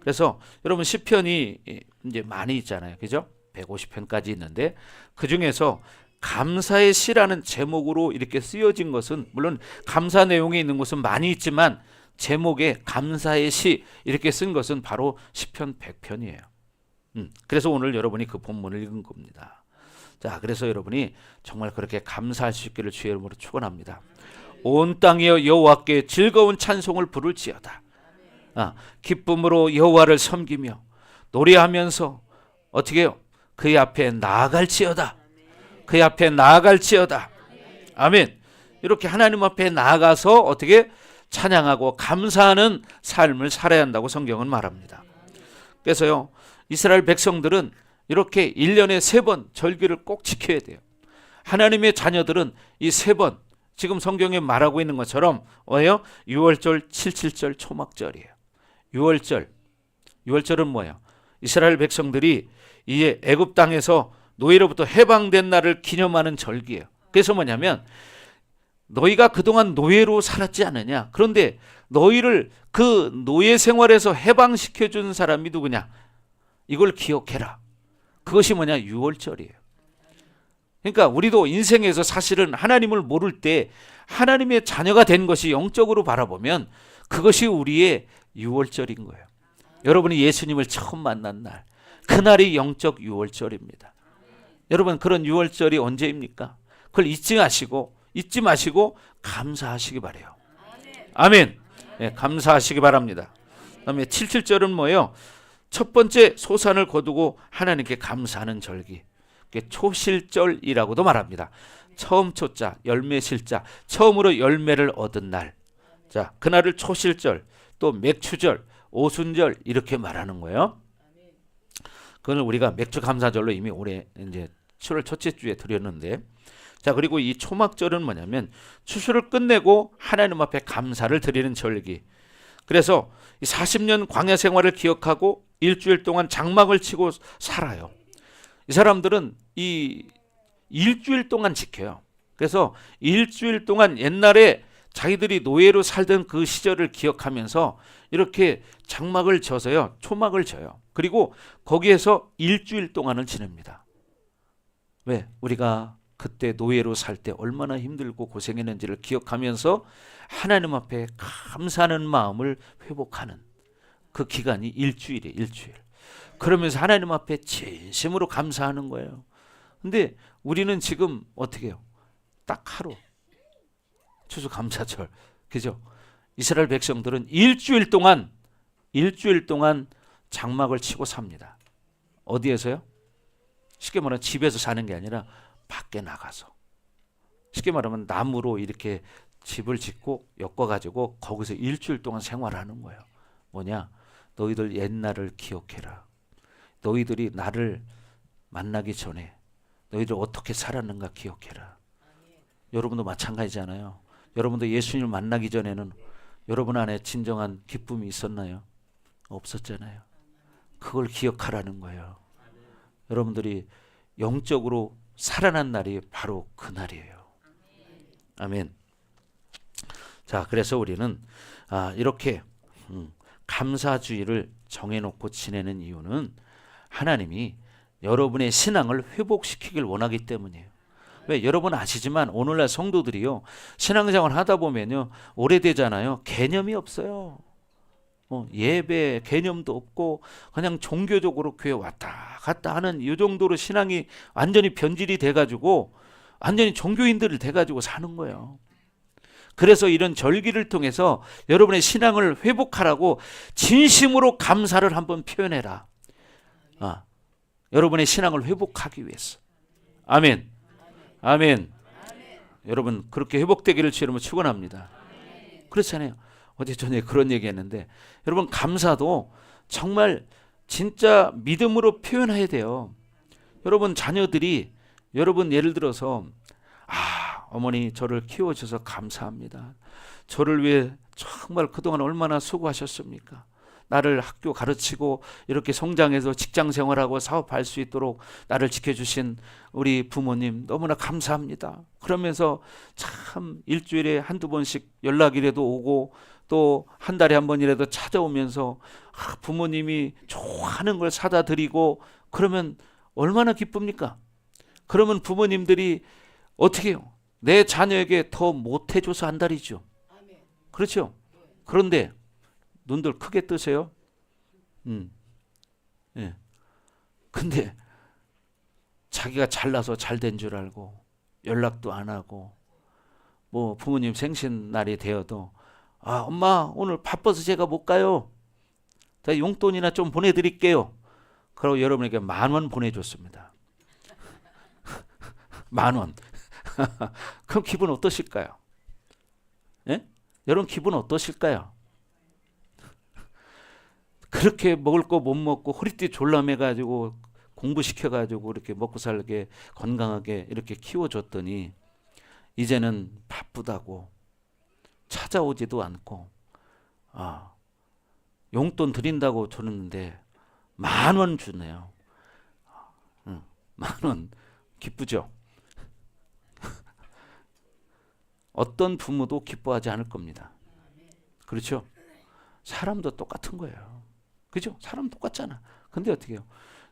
그래서 여러분 시편이 이제 많이 있잖아요. 그죠? 150편까지 있는데 그 중에서 감사의 시라는 제목으로 이렇게 쓰여진 것은 물론 감사 내용이 있는 것은 많이 있지만 제목에 감사의 시 이렇게 쓴 것은 바로 시편 100편이에요. 그래서 오늘 여러분이 그 본문을 읽은 겁니다. 자, 그래서 여러분이 정말 그렇게 감사할 수 있기를 주의 이름으로 축원합니다. 온 땅이여 여호와께 즐거운 찬송을 부를지어다. 기쁨으로 여호와를 섬기며 노래하면서 어떻게 해요? 그의 앞에 나아갈지어다. 그의 앞에 나아갈지어다. 아멘. 이렇게 하나님 앞에 나아가서 어떻게 찬양하고 감사하는 삶을 살아야 한다고 성경은 말합니다. 그래서요, 이스라엘 백성들은 이렇게 1년에 3번 절기를 꼭 지켜야 돼요. 하나님의 자녀들은 이 3번 지금 성경에 말하고 있는 것처럼 뭐예요? 6월절, 77절, 초막절이에요. 6월절은 뭐예요? 이스라엘 백성들이 이제 애굽 땅에서 노예로부터 해방된 날을 기념하는 절기예요. 그래서 뭐냐면 너희가 그동안 노예로 살았지 않느냐? 그런데 너희를 그 노예 생활에서 해방시켜 준 사람이 누구냐? 이걸 기억해라. 그것이 뭐냐? 6월절이에요. 그러니까 우리도 인생에서 사실은 하나님을 모를 때 하나님의 자녀가 된 것이 영적으로 바라보면 그것이 우리의 6월절인 거예요. 여러분이 예수님을 처음 만난 날, 그날이 영적 6월절입니다. 여러분 그런 6월절이 언제입니까? 그걸 잊지 마시고 감사하시기 바래요. 아멘. 네, 감사하시기 바랍니다. 그다음에 77절은 뭐예요? 첫 번째 소산을 거두고 하나님께 감사하는 절기. 초실절이라고도 말합니다. 처음 초자, 열매 실자, 처음으로 열매를 얻은 날. 자, 그날을 초실절, 또 맥추절, 오순절 이렇게 말하는 거예요. 그걸 우리가 맥주 감사절로 이미 올해 이제 7월 첫째 주에 드렸는데, 자, 그리고 이 초막절은 뭐냐면 추수를 끝내고 하나님 앞에 감사를 드리는 절기. 그래서 40년 광야 생활을 기억하고 일주일 동안 장막을 치고 살아요. 이 사람들은 이 일주일 동안 지켜요. 그래서 일주일 동안 옛날에 자기들이 노예로 살던 그 시절을 기억하면서 이렇게 장막을 져서요, 초막을 져요. 그리고 거기에서 일주일 동안을 지냅니다. 왜? 우리가 그때 노예로 살 때 얼마나 힘들고 고생했는지를 기억하면서 하나님 앞에 감사하는 마음을 회복하는 그 기간이 일주일이에요. 일주일. 그러면서 하나님 앞에 진심으로 감사하는 거예요. 근데 우리는 지금 어떻게 해요? 딱 하루, 추수감사절, 그죠? 이스라엘 백성들은 일주일 동안 장막을 치고 삽니다. 어디에서요? 쉽게 말하면 집에서 사는 게 아니라 밖에 나가서, 쉽게 말하면 나무로 이렇게 집을 짓고 엮어가지고 거기서 일주일 동안 생활하는 거예요. 뭐냐? 너희들 옛날을 기억해라. 너희들이 나를 만나기 전에 너희들 어떻게 살았는가 기억해라. 여러분도 마찬가지잖아요. 여러분도 예수님을 만나기 전에는 여러분 안에 진정한 기쁨이 있었나요? 없었잖아요. 그걸 기억하라는 거예요. 여러분들이 영적으로 살아난 날이 바로 그 날이에요. 아멘. 자, 그래서 우리는 이렇게 감사주의를 정해놓고 지내는 이유는 하나님이 여러분의 신앙을 회복시키길 원하기 때문이에요. 왜? 여러분 아시지만 오늘날 성도들이요, 신앙생활 하다 보면요, 오래되잖아요. 개념이 없어요. 예배 개념도 없고 그냥 종교적으로 교회 왔다 갔다 하는 이 정도로 신앙이 완전히 변질이 돼가지고 완전히 종교인들을 돼가지고 사는 거예요. 그래서 이런 절기를 통해서 여러분의 신앙을 회복하라고 진심으로 감사를 한번 표현해라. 여러분의 신앙을 회복하기 위해서. 아멘. 아멘. 여러분 그렇게 회복되기를 주님으로 축원합니다. 그렇잖아요. 어제 전에 그런 얘기했는데, 여러분 감사도 정말 진짜 믿음으로 표현해야 돼요. 여러분 자녀들이, 여러분 예를 들어서 어머니 저를 키워주셔서 감사합니다. 저를 위해 정말 그동안 얼마나 수고하셨습니까? 나를 학교 가르치고 이렇게 성장해서 직장 생활하고 사업할 수 있도록 나를 지켜주신 우리 부모님 너무나 감사합니다. 그러면서 참 일주일에 한두 번씩 연락이라도 오고 또 한 달에 한 번이라도 찾아오면서 부모님이 좋아하는 걸 사다 드리고 그러면 얼마나 기쁩니까? 그러면 부모님들이 어떻게 해요? 내 자녀에게 더 못해줘서 한달이죠. 그렇죠? 그런데 눈들 크게 뜨세요. 예. 근데 자기가 잘나서 잘된 줄 알고 연락도 안 하고, 뭐 부모님 생신날이 되어도 엄마 오늘 바빠서 제가 못 가요. 제가 용돈이나 좀 보내드릴게요. 그리고 여러분에게 10,000원 보내줬습니다. 10,000원. 그럼 기분 어떠실까요? 예? 여러분 기분 어떠실까요? 그렇게 먹을 거 못 먹고 허리띠 졸라매가지고 공부시켜가지고 이렇게 먹고 살게 건강하게 이렇게 키워줬더니 이제는 바쁘다고 찾아오지도 않고 용돈 드린다고 줬는데 10,000원 주네요. 10,000원 기쁘죠? 어떤 부모도 기뻐하지 않을 겁니다. 그렇죠? 사람도 똑같은 거예요. 그죠? 사람 똑같잖아. 근데 어떻게 해요?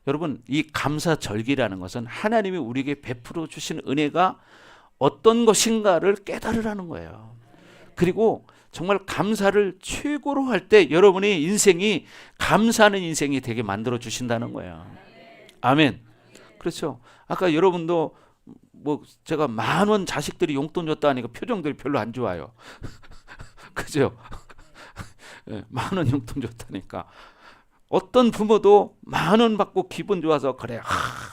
여러분 이 감사절기라는 것은 하나님이 우리에게 베풀어 주신 은혜가 어떤 것인가를 깨달으라는 거예요. 그리고 정말 감사를 최고로 할 때 여러분의 인생이 감사하는 인생이 되게 만들어 주신다는 거예요. 아멘. 그렇죠. 아까 여러분도 뭐 제가 10,000원 자식들이 용돈 줬다 하니까 표정들이 별로 안 좋아요. 그죠? 10,000원 용돈 줬다니까. 어떤 부모도 10,000원 받고 기분 좋아서 그래,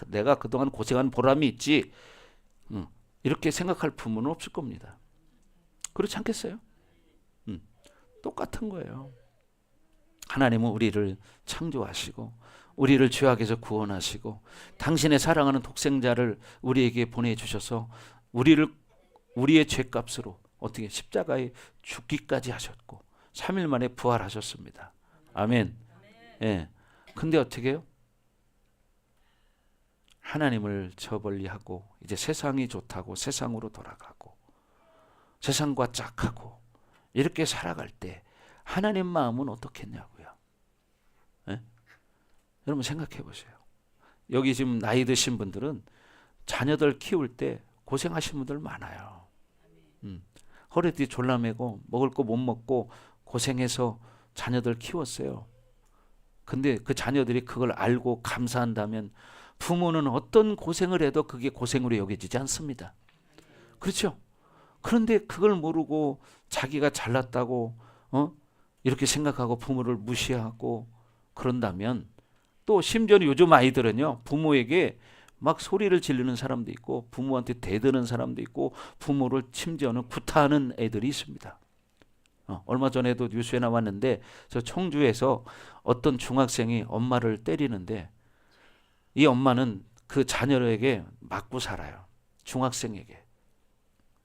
내가 그동안 고생한 보람이 있지, 이렇게 생각할 부모는 없을 겁니다. 그렇지 않겠어요? 똑같은 거예요. 하나님은 우리를 창조하시고 우리를 죄악에서 구원하시고 당신의 사랑하는 독생자를 우리에게 보내주셔서 우리의 죄값으로 어떻게 십자가에 죽기까지 하셨고 3일 만에 부활하셨습니다. 아멘. 예. 근데 어떻게 해요? 하나님을 저벌리하고 이제 세상이 좋다고 세상으로 돌아가고 세상과 짝하고 이렇게 살아갈 때 하나님 마음은 어떻겠냐고요. 예? 여러분 생각해 보세요. 여기 지금 나이 드신 분들은 자녀들 키울 때 고생하신 분들 많아요. 허리띠 졸라매고 먹을 거 못 먹고 고생해서 자녀들 키웠어요. 근데 그 자녀들이 그걸 알고 감사한다면 부모는 어떤 고생을 해도 그게 고생으로 여겨지지 않습니다. 그렇죠? 그런데 그걸 모르고 자기가 잘났다고 이렇게 생각하고 부모를 무시하고 그런다면, 또 심지어는 요즘 아이들은요 부모에게 막 소리를 지르는 사람도 있고 부모한테 대드는 사람도 있고 부모를 심지어는 구타하는 애들이 있습니다. 얼마 전에도 뉴스에 나왔는데 저 청주에서 어떤 중학생이 엄마를 때리는데 이 엄마는 그 자녀에게 맞고 살아요. 중학생에게.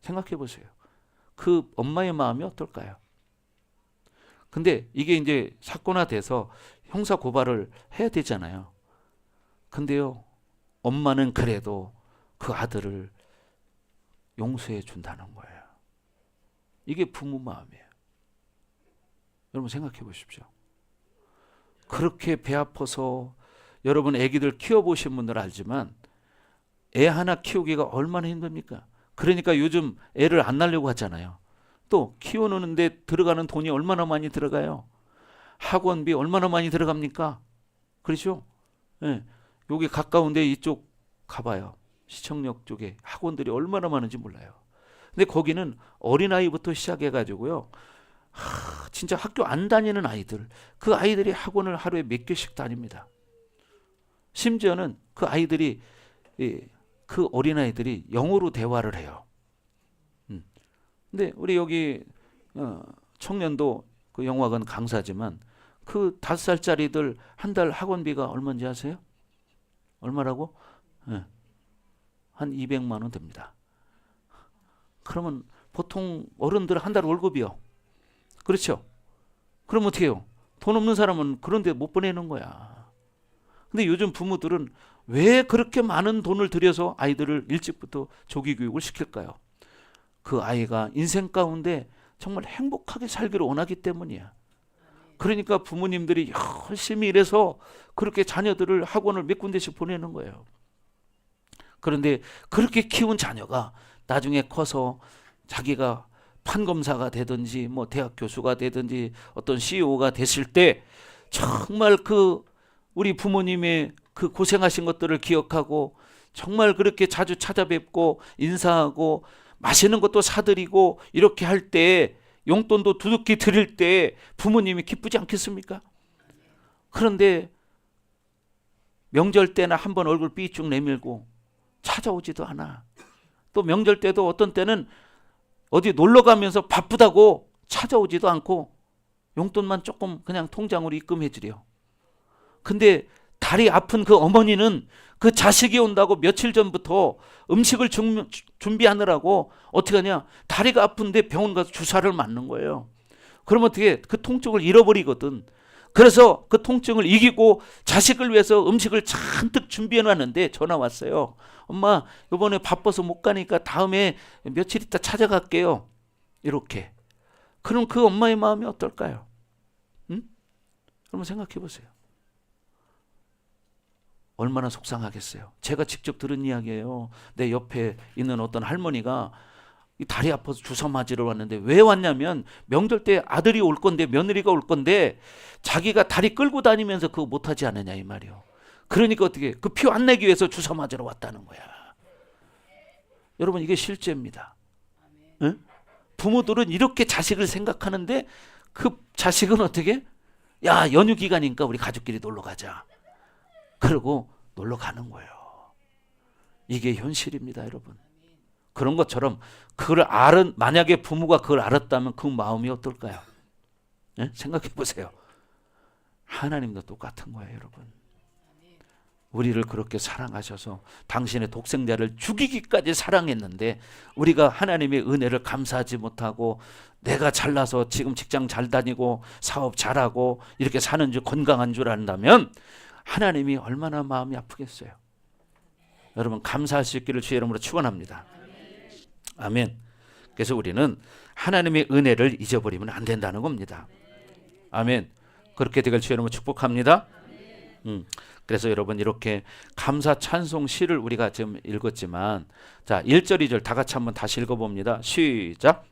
생각해 보세요. 그 엄마의 마음이 어떨까요? 근데 이게 이제 사건화돼서 형사 고발을 해야 되잖아요. 근데요, 엄마는 그래도 그 아들을 용서해 준다는 거예요. 이게 부모 마음이에요. 여러분 생각해 보십시오. 그렇게 배 아파서 여러분 애기들 키워보신 분들 알지만 애 하나 키우기가 얼마나 힘듭니까? 그러니까 요즘 애를 안 낳으려고 하잖아요. 또 키워놓는데 들어가는 돈이 얼마나 많이 들어가요? 학원비 얼마나 많이 들어갑니까? 그렇죠? 예. 여기 가까운데 이쪽 가봐요. 시청역 쪽에 학원들이 얼마나 많은지 몰라요. 근데 거기는 어린아이부터 시작해가지고요. 진짜 학교 안 다니는 아이들, 그 아이들이 학원을 하루에 몇 개씩 다닙니다. 심지어는 그 아이들이, 그 어린아이들이 영어로 대화를 해요. 근데 우리 여기 청년도 그 영어학원 강사지만 그 5살짜리들 한 달 학원비가 얼마인지 아세요? 얼마라고? 한 200만 원 됩니다. 그러면 보통 어른들 한 달 월급이요. 그렇죠? 그럼 어떻게 해요? 돈 없는 사람은 그런 데 못 보내는 거야. 근데 요즘 부모들은 왜 그렇게 많은 돈을 들여서 아이들을 일찍부터 조기 교육을 시킬까요? 그 아이가 인생 가운데 정말 행복하게 살기를 원하기 때문이야. 그러니까 부모님들이 열심히 일해서 그렇게 자녀들을 학원을 몇 군데씩 보내는 거예요. 그런데 그렇게 키운 자녀가 나중에 커서 자기가 판검사가 되든지 뭐 대학 교수가 되든지 어떤 CEO가 됐을 때 정말 그 우리 부모님의 그 고생하신 것들을 기억하고 정말 그렇게 자주 찾아뵙고 인사하고 맛있는 것도 사드리고 이렇게 할 때 용돈도 두둑히 드릴 때 부모님이 기쁘지 않겠습니까? 그런데 명절 때나 한번 얼굴 삐쭉 내밀고 찾아오지도 않아. 또 명절 때도 어떤 때는 어디 놀러 가면서 바쁘다고 찾아오지도 않고 용돈만 조금 그냥 통장으로 입금해 주려. 근데 다리 아픈 그 어머니는 그 자식이 온다고 며칠 전부터 음식을 준비하느라고 어떻게 하냐, 다리가 아픈데 병원 가서 주사를 맞는 거예요. 그러면 어떻게, 그 통증을 잃어버리거든. 그래서 그 통증을 이기고 자식을 위해서 음식을 잔뜩 준비해 놨는데 전화 왔어요. 엄마 이번에 바빠서 못 가니까 다음에 며칠 있다 찾아갈게요. 이렇게. 그럼 그 엄마의 마음이 어떨까요? 응? 여러분 생각해 보세요. 얼마나 속상하겠어요. 제가 직접 들은 이야기예요. 내 옆에 있는 어떤 할머니가 다리 아파서 주사 맞으러 왔는데, 왜 왔냐면 명절 때 아들이 올 건데 며느리가 올 건데 자기가 다리 끌고 다니면서 그거 못하지 않느냐 이 말이요. 그러니까 어떻게, 그 피 안 내기 위해서 주사 맞으러 왔다는 거야. 여러분 이게 실제입니다. 응? 부모들은 이렇게 자식을 생각하는데 그 자식은 어떻게, 야 연휴 기간이니까 우리 가족끼리 놀러 가자. 그러고 놀러 가는 거예요. 이게 현실입니다, 여러분. 그런 것처럼 그걸 만약에 부모가 그걸 알았다면 그 마음이 어떨까요? 네? 생각해 보세요. 하나님도 똑같은 거예요, 여러분. 우리를 그렇게 사랑하셔서 당신의 독생자를 죽이기까지 사랑했는데 우리가 하나님의 은혜를 감사하지 못하고 내가 잘나서 지금 직장 잘 다니고 사업 잘하고 이렇게 사는 줄, 건강한 줄 안다면 하나님이 얼마나 마음이 아프겠어요. 여러분 감사할 수 있기를 주의 이름으로 축원합니다. 아멘. 그래서 우리는 하나님의 은혜를 잊어버리면 안 된다는 겁니다. 아멘. 그렇게 되길 주의 이름으로 축복합니다. 그래서 여러분 이렇게 감사 찬송 시를 우리가 지금 읽었지만, 자 1절 2절 다 같이 한번 다시 읽어봅니다. 시작.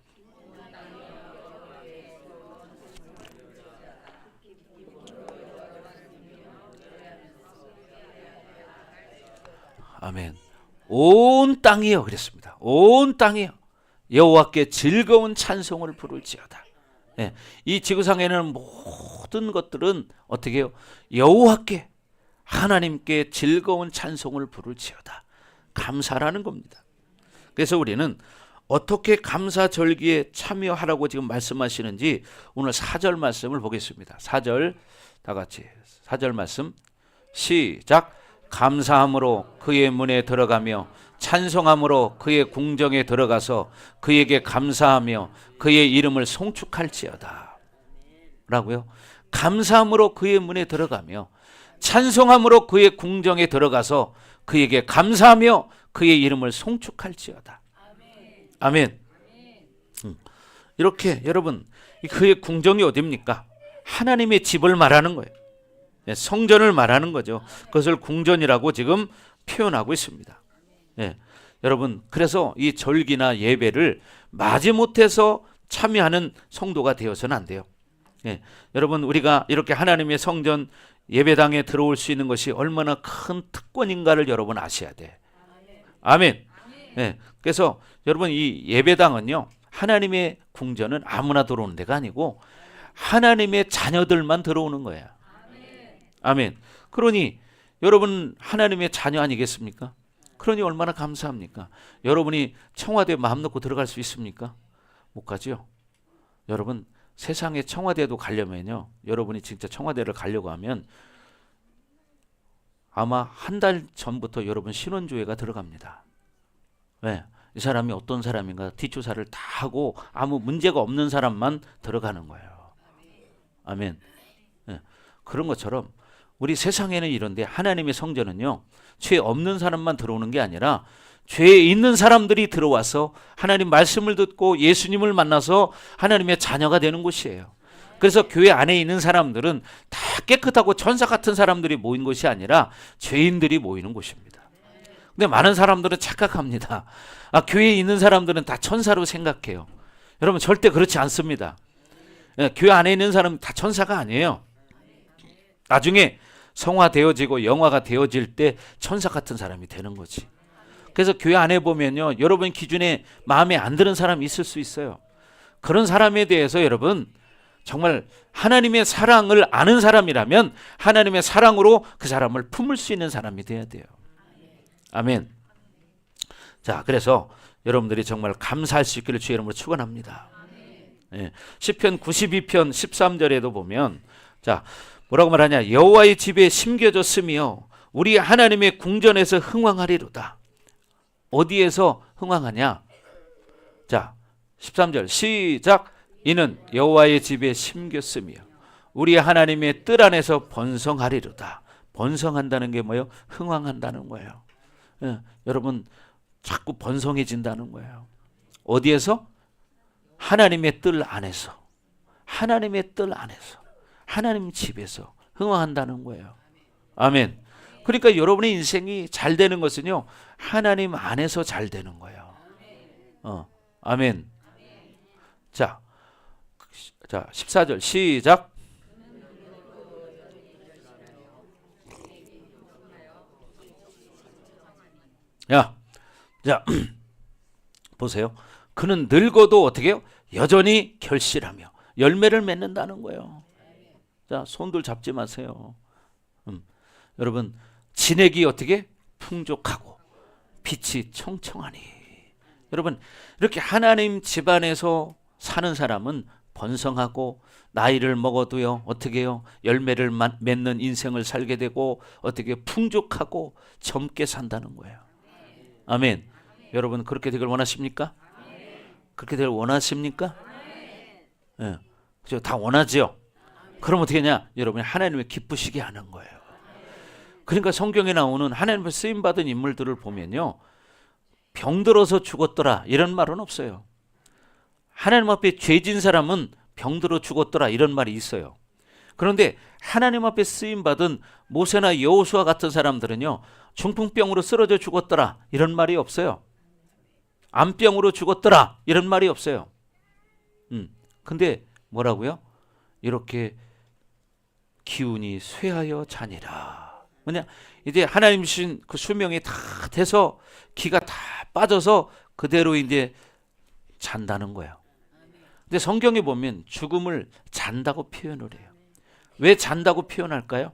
아멘. 온 땅이여 그랬습니다. 온 땅이여 여호와께 즐거운 찬송을 부를지어다. 예, 이 지구상에는 모든 것들은 어떻게 해요? 여호와께 하나님께 즐거운 찬송을 부를지어다. 감사라는 겁니다. 그래서 우리는 어떻게 감사절기에 참여하라고 지금 말씀하시는지 오늘 4절 말씀을 보겠습니다. 4절 다 같이 4절 말씀 시작. 감사함으로 그의 문에 들어가며 찬송함으로 그의 궁정에 들어가서 그에게 감사하며 그의 이름을 송축할지어다. 라고요. 감사함으로 그의 문에 들어가며 찬송함으로 그의 궁정에 들어가서 그에게 감사하며 그의 이름을 송축할지어다. 아멘. 이렇게 여러분 그의 궁정이 어디입니까? 하나님의 집을 말하는 거예요. 성전을 말하는 거죠. 그것을 궁전이라고 지금 표현하고 있습니다. 예, 여러분 그래서 이 절기나 예배를 마지못해서 참여하는 성도가 되어서는 안 돼요. 예, 여러분 우리가 이렇게 하나님의 성전 예배당에 들어올 수 있는 것이 얼마나 큰 특권인가를 여러분 아셔야 돼. 아멘. 예, 그래서 여러분 이 예배당은요, 하나님의 궁전은 아무나 들어오는 데가 아니고 하나님의 자녀들만 들어오는 거예요. 아멘. 그러니 여러분 하나님의 자녀 아니겠습니까? 그러니 얼마나 감사합니까? 여러분이 청와대 마음 놓고 들어갈 수 있습니까? 못 가죠. 여러분 세상에 청와대도 가려면요, 여러분이 진짜 청와대를 가려고 하면 아마 한 달 전부터 여러분 신원조회가 들어갑니다. 왜? 이 사람이 어떤 사람인가 뒷조사를 다 하고 아무 문제가 없는 사람만 들어가는 거예요. 아멘. 네. 그런 것처럼 우리 세상에는 이런데 하나님의 성전은요, 죄 없는 사람만 들어오는 게 아니라 죄 있는 사람들이 들어와서 하나님 말씀을 듣고 예수님을 만나서 하나님의 자녀가 되는 곳이에요. 그래서 교회 안에 있는 사람들은 다 깨끗하고 천사 같은 사람들이 모인 곳이 아니라 죄인들이 모이는 곳입니다. 근데 많은 사람들은 착각합니다. 교회에 있는 사람들은 다 천사로 생각해요. 여러분 절대 그렇지 않습니다. 교회 안에 있는 사람은 다 천사가 아니에요. 나중에 성화되어지고 영화가 되어질 때 천사 같은 사람이 되는 거지. 그래서 교회 안에 보면요, 여러분 기준에 마음에 안 드는 사람이 있을 수 있어요. 그런 사람에 대해서 여러분 정말 하나님의 사랑을 아는 사람이라면 하나님의 사랑으로 그 사람을 품을 수 있는 사람이 돼야 돼요. 아멘. 자, 그래서 여러분들이 정말 감사할 수 있기를 주의 이름으로 축원합니다. 예, 시편 92편 13절에도 보면 자 뭐라고 말하냐? 여호와의 집에 심겨졌으며 우리 하나님의 궁전에서 흥왕하리로다. 어디에서 흥왕하냐? 자 13절 시작. 이는 여호와의 집에 심겼으며 우리 하나님의 뜰 안에서 번성하리로다. 번성한다는 게 뭐예요? 흥왕한다는 거예요. 예, 여러분 자꾸 번성해진다는 거예요. 어디에서? 하나님의 뜰 안에서. 하나님의 뜰 안에서. 하나님 집에서 흥왕한다는 거예요. 아멘. 그러니까 여러분의 인생이 잘 되는 것은요, 하나님 안에서 잘 되는 거예요. 아멘. 자 14절 시작. 자 보세요. 그는 늙어도 어떻게 해요? 여전히 결실하며 열매를 맺는다는 거예요. 자, 손들 잡지 마세요. 여러분 진액이 어떻게? 풍족하고 빛이 청청하니. 여러분 이렇게 하나님 집안에서 사는 사람은 번성하고 나이를 먹어도요 어떻게 해요? 열매를 맺는 인생을 살게 되고 어떻게 풍족하고 젊게 산다는 거예요. 아멘. 여러분 그렇게 되길 원하십니까? 그렇게 되길 원하십니까? 예, 그죠? 다 원하죠. 그럼 어떻게 하냐? 여러분이 하나님을 기쁘시게 하는 거예요. 그러니까 성경에 나오는 하나님의 쓰임받은 인물들을 보면요, 병들어서 죽었더라 이런 말은 없어요. 하나님 앞에 죄진 사람은 병들어 죽었더라 이런 말이 있어요. 그런데 하나님 앞에 쓰임받은 모세나 여호수아 같은 사람들은요, 중풍병으로 쓰러져 죽었더라 이런 말이 없어요. 암병으로 죽었더라 이런 말이 없어요. 근데 뭐라고요? 이렇게 기운이 쇠하여 자니라. 뭐냐? 이제 하나님 주신 그 수명이 다 돼서 기가 다 빠져서 그대로 이제 잔다는 거예요. 근데 성경에 보면 죽음을 잔다고 표현을 해요. 왜 잔다고 표현할까요?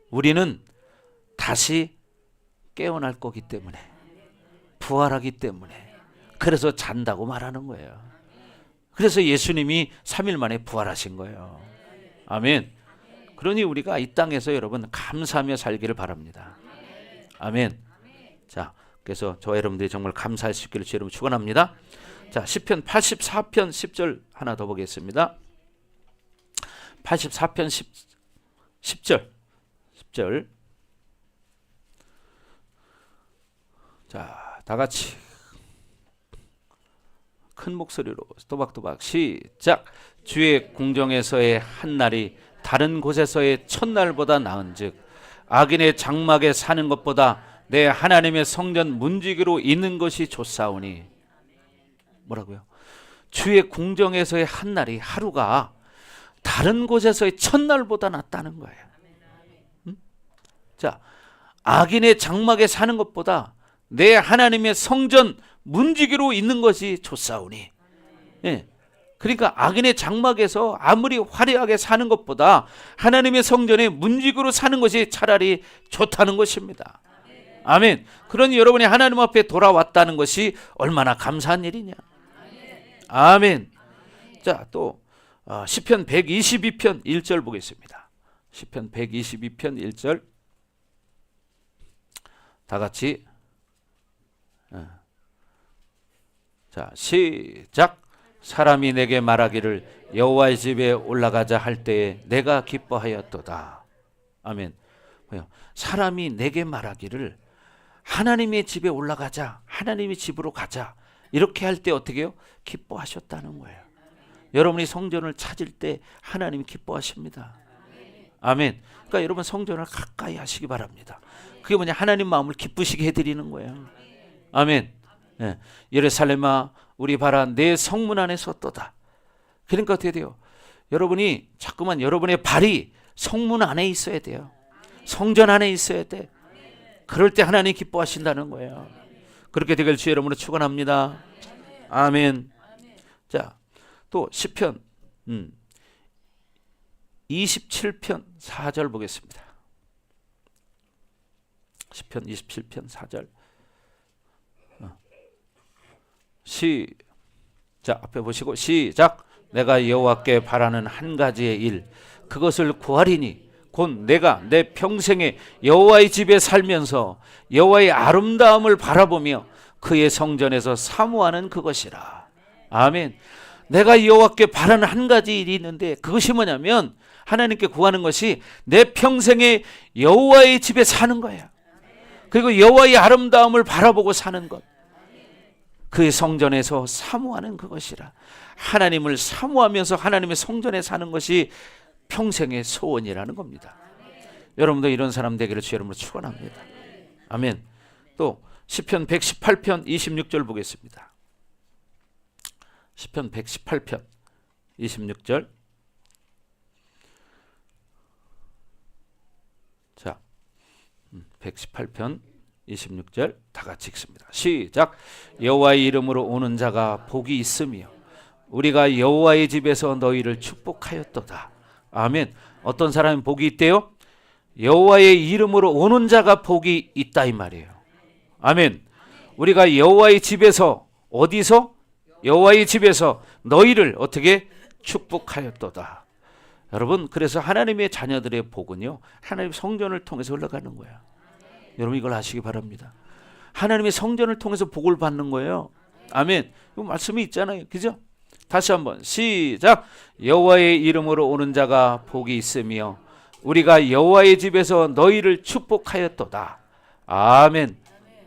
우리는 다시 깨어날 거기 때문에, 부활하기 때문에, 그래서 잔다고 말하는 거예요. 그래서 예수님이 3일 만에 부활하신 거예요. 아멘. 그러니 우리가 이 땅에서 여러분 감사하며 살기를 바랍니다. 아멘. 자, 그래서 저와 여러분들이 정말 감사할 수 있기를 주여 축원합니다. 자, 시편 84편 10절 하나 더 보겠습니다. 84편 10절. 자, 다 같이 큰 목소리로 또박또박 시작. 주의 궁정에서의 한 날이 다른 곳에서의 첫날보다 나은즉 악인의 장막에 사는 것보다 내 하나님의 성전 문지기로 있는 것이 좋사오니. 뭐라고요? 주의 궁정에서의 한 날이, 하루가 다른 곳에서의 첫날보다 낫다는 거예요. 자, 악인의 장막에 사는 것보다 내 하나님의 성전 문지기로 있는 것이 좋사오니. 예. 그러니까 악인의 장막에서 아무리 화려하게 사는 것보다 하나님의 성전에 문지기로 사는 것이 차라리 좋다는 것입니다. 아멘. 그러니 여러분이 하나님 앞에 돌아왔다는 것이 얼마나 감사한 일이냐. 아멘. 자, 또 시편 122편 1절 보겠습니다. 시편 122편 1절 다 같이 자, 시작. 사람이 내게 말하기를 여호와의 집에 올라가자 할 때에 내가 기뻐하였도다. 아멘. 사람이 내게 말하기를 하나님의 집에 올라가자, 하나님의 집으로 가자, 이렇게 할 때 어떻게 해요? 기뻐하셨다는 거예요. 여러분이 성전을 찾을 때 하나님이 기뻐하십니다. 아멘. 그러니까 여러분 성전을 가까이 하시기 바랍니다. 그게 뭐냐? 하나님 마음을 기쁘시게 해드리는 거예요. 아멘. 예. 예루살렘아 우리 봐라 내 성문 안에 섰도다. 그러니까 어떻게 돼요? 여러분이 자꾸만 여러분의 발이 성문 안에 있어야 돼요. 성전 안에 있어야 돼. 그럴 때 하나님 기뻐하신다는 거예요. 그렇게 되길 주의 이름으로 축원합니다. 아멘. 자, 또 시편 27편 4절 보겠습니다. 시편 27편 4절 시작. 앞에 보시고 시작. 내가 여호와께 바라는 한 가지의 일 그것을 구하리니 곧 내가 내 평생에 여호와의 집에 살면서 여호와의 아름다움을 바라보며 그의 성전에서 사모하는 그것이라. 아멘. 내가 여호와께 바라는 한 가지 일이 있는데 그것이 뭐냐면 하나님께 구하는 것이 내 평생에 여호와의 집에 사는 거예요. 그리고 여호와의 아름다움을 바라보고 사는 것, 그의 성전에서 사모하는 그것이라. 하나님을 사모하면서 하나님의 성전에 사는 것이 평생의 소원이라는 겁니다. 여러분도 이런 사람 되기를 주의 이름으로 축원합니다. 아멘. 또 시편 118편 26절 보겠습니다. 시편 118편 26절. 자, 118편 26절 다 같이 읽습니다. 시작. 여호와의 이름으로 오는 자가 복이 있으며 우리가 여호와의 집에서 너희를 축복하였도다. 아멘. 어떤 사람이 복이 있대요? 여호와의 이름으로 오는 자가 복이 있다 이 말이에요. 아멘. 우리가 여호와의 집에서, 어디서? 여호와의 집에서 너희를 어떻게 축복하였도다. 여러분, 그래서 하나님의 자녀들의 복은요, 하나님의 성전을 통해서 흘러가는 거야. 여러분 이걸 아시기 바랍니다. 하나님의 성전을 통해서 복을 받는 거예요. 아멘. 이 말씀이 있잖아요. 그죠? 다시 한번 시작. 여호와의 이름으로 오는 자가 복이 있으며 우리가 여호와의 집에서 너희를 축복하였도다. 아멘.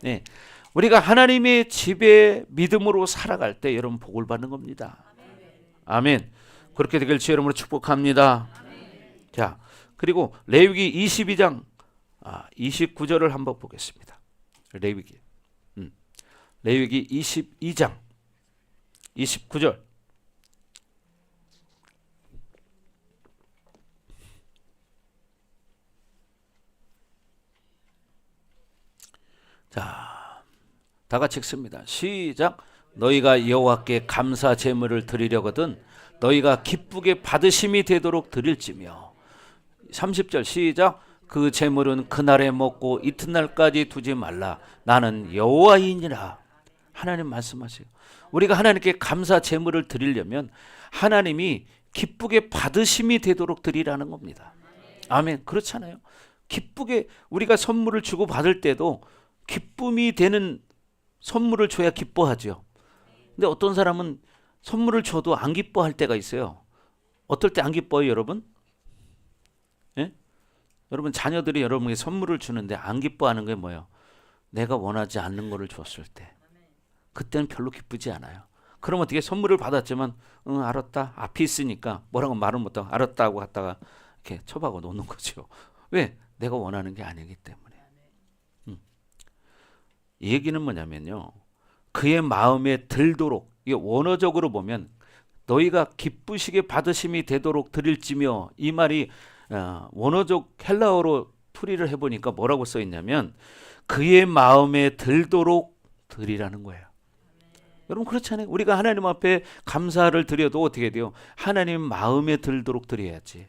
네. 우리가 하나님의 집에 믿음으로 살아갈 때 여러분 복을 받는 겁니다. 아멘. 그렇게 되길 주 이름으로 축복합니다. 자, 그리고 레위기 22장 29절을 한번 보겠습니다. 레위기 22장 29절. 자, 다 같이 읽습니다. 시작. 너희가 여호와께 감사 제물을 드리려거든 너희가 기쁘게 받으심이 되도록 드릴지며. 30절 시작. 그 제물은 그날에 먹고 이튿날까지 두지 말라. 나는 여호와이니라. 하나님 말씀하세요. 우리가 하나님께 감사 제물을 드리려면 하나님이 기쁘게 받으심이 되도록 드리라는 겁니다. 아멘. 그렇잖아요. 기쁘게 우리가 선물을 주고 받을 때도 기쁨이 되는 선물을 줘야 기뻐하죠. 근데 어떤 사람은 선물을 줘도 안 기뻐할 때가 있어요. 어떨 때 안 기뻐요, 여러분? 예? 여러분 자녀들이 여러분에게 선물을 주는데 안 기뻐하는 게 뭐예요? 내가 원하지 않는 거를 줬을 때. 그때는 별로 기쁘지 않아요. 그럼 어떻게 선물을 받았지만 응 알았다. 앞이 있으니까 뭐라고 말을 못하고 알았다 하고 갔다가 이렇게 쳐박아 놓는 거죠. 왜? 내가 원하는 게 아니기 때문에. 이 얘기는 뭐냐면요. 그의 마음에 들도록, 이게 원어적으로 보면 너희가 기쁘시게 받으심이 되도록 드릴지며, 이 말이 원어적 헬라어로 풀이를 해보니까 뭐라고 써 있냐면 그의 마음에 들도록 드리라는 거예요. 여러분 그렇잖아요. 우리가 하나님 앞에 감사를 드려도 어떻게 돼요? 하나님 마음에 들도록 드려야지.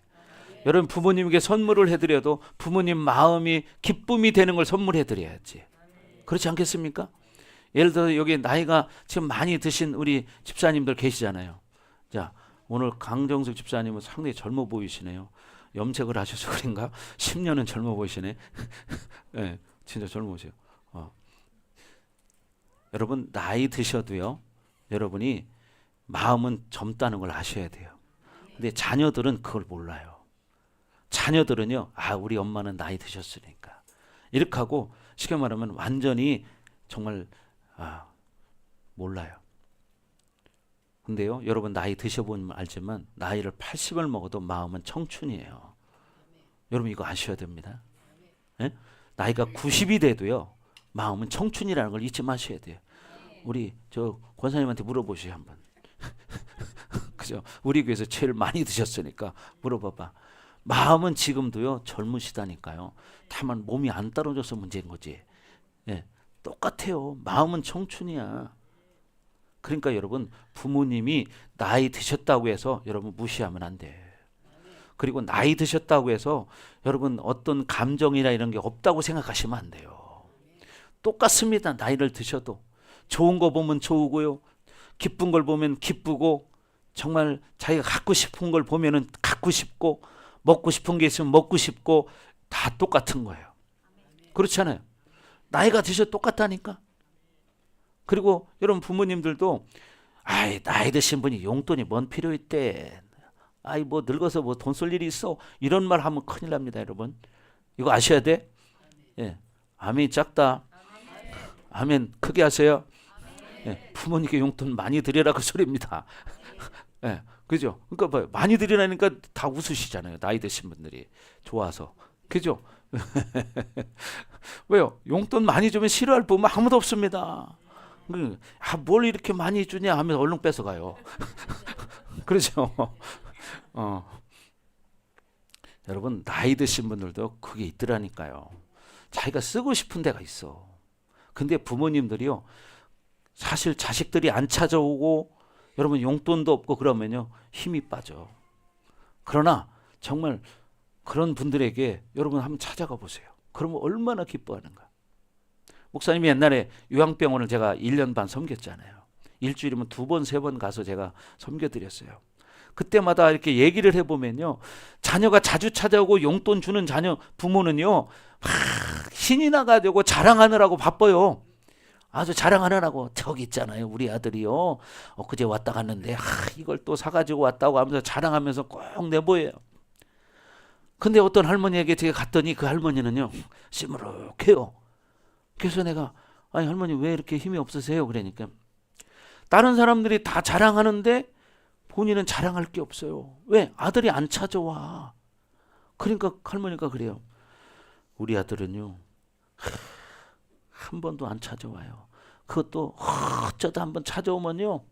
여러분 부모님에게 선물을 해드려도 부모님 마음이 기쁨이 되는 걸 선물해 드려야지. 그렇지 않겠습니까? 예를 들어 여기 나이가 지금 많이 드신 우리 집사님들 계시잖아요. 자, 오늘 강정숙 집사님은 상당히 젊어 보이시네요. 염색을 하셔서 그런가? 10년은 젊어 보이시네. 네, 진짜 젊으세요. 여러분 나이 드셔도요. 여러분이 마음은 젊다는 걸 아셔야 돼요. 근데 자녀들은 그걸 몰라요. 자녀들은요. 우리 엄마는 나이 드셨으니까. 이렇게 하고 쉽게 말하면 완전히 정말 몰라요. 근데요, 여러분 나이 드셔보면 알지만 나이를 80을 먹어도 마음은 청춘이에요. 여러분 이거 아셔야 됩니다. 예? 나이가 90이 돼도요, 마음은 청춘이라는 걸 잊지 마셔야 돼요. 우리 저 권사님한테 물어보시죠 한번. 그죠? 우리 교회에서 제일 많이 드셨으니까 물어봐봐. 마음은 지금도요 젊으시다니까요. 다만 몸이 안 따라줘서 문제인 거지. 예, 똑같아요. 마음은 청춘이야. 그러니까 여러분 부모님이 나이 드셨다고 해서 여러분 무시하면 안 돼. 그리고 나이 드셨다고 해서 여러분 어떤 감정이나 이런 게 없다고 생각하시면 안 돼요. 똑같습니다. 나이를 드셔도 좋은 거 보면 좋고요, 기쁜 걸 보면 기쁘고, 정말 자기가 갖고 싶은 걸 보면은 갖고 싶고, 먹고 싶은 게 있으면 먹고 싶고, 다 똑같은 거예요. 그렇잖아요. 나이가 드셔도 똑같다니까. 그리고 여러분 부모님들도 나이 드신 분이 용돈이 뭔 필요 있대. 뭐 늙어서 뭐 돈 쓸 일이 있어. 이런 말 하면 큰일 납니다, 여러분. 이거 아셔야 돼. 예. 아멘 작다. 아멘 크게 하세요. 예. 부모님께 용돈 많이 드리라 그 소리입니다. 예. 그죠? 그러니까 봐요. 많이 드리라니까 다 웃으시잖아요. 나이 드신 분들이 좋아서. 그죠? 왜요? 용돈 많이 주면 싫어할 부모 아무도 없습니다. 뭘 이렇게 많이 주냐 하면서 얼른 뺏어가요. 그렇죠? 여러분 나이 드신 분들도 그게 있더라니까요. 자기가 쓰고 싶은 데가 있어. 근데 부모님들이요, 사실 자식들이 안 찾아오고 여러분 용돈도 없고 그러면요 힘이 빠져. 그러나 정말 그런 분들에게 여러분 한번 찾아가 보세요. 그러면 얼마나 기뻐하는가. 목사님이 옛날에 요양병원을 제가 1년 반 섬겼잖아요. 일주일이면 2번, 3번 가서 제가 섬겨드렸어요. 그때마다 이렇게 얘기를 해보면요, 자녀가 자주 찾아오고 용돈 주는 자녀 부모는요 막 신이 나가지고 자랑하느라고 바빠요. 아주 자랑하느라고. 저기 있잖아요, 우리 아들이요 엊그제 왔다 갔는데 이걸 또 사가지고 왔다고 하면서 자랑하면서 꼭 내보여요. 근데 어떤 할머니에게 제가 갔더니 그 할머니는요 시무룩해요. 그래서 내가 아니 할머니 왜 이렇게 힘이 없으세요? 그러니까 다른 사람들이 다 자랑하는데 본인은 자랑할 게 없어요. 왜? 아들이 안 찾아와. 그러니까 할머니가 그래요. 우리 아들은요 한 번도 안 찾아와요. 그것도 어쩌다 한번 찾아오면요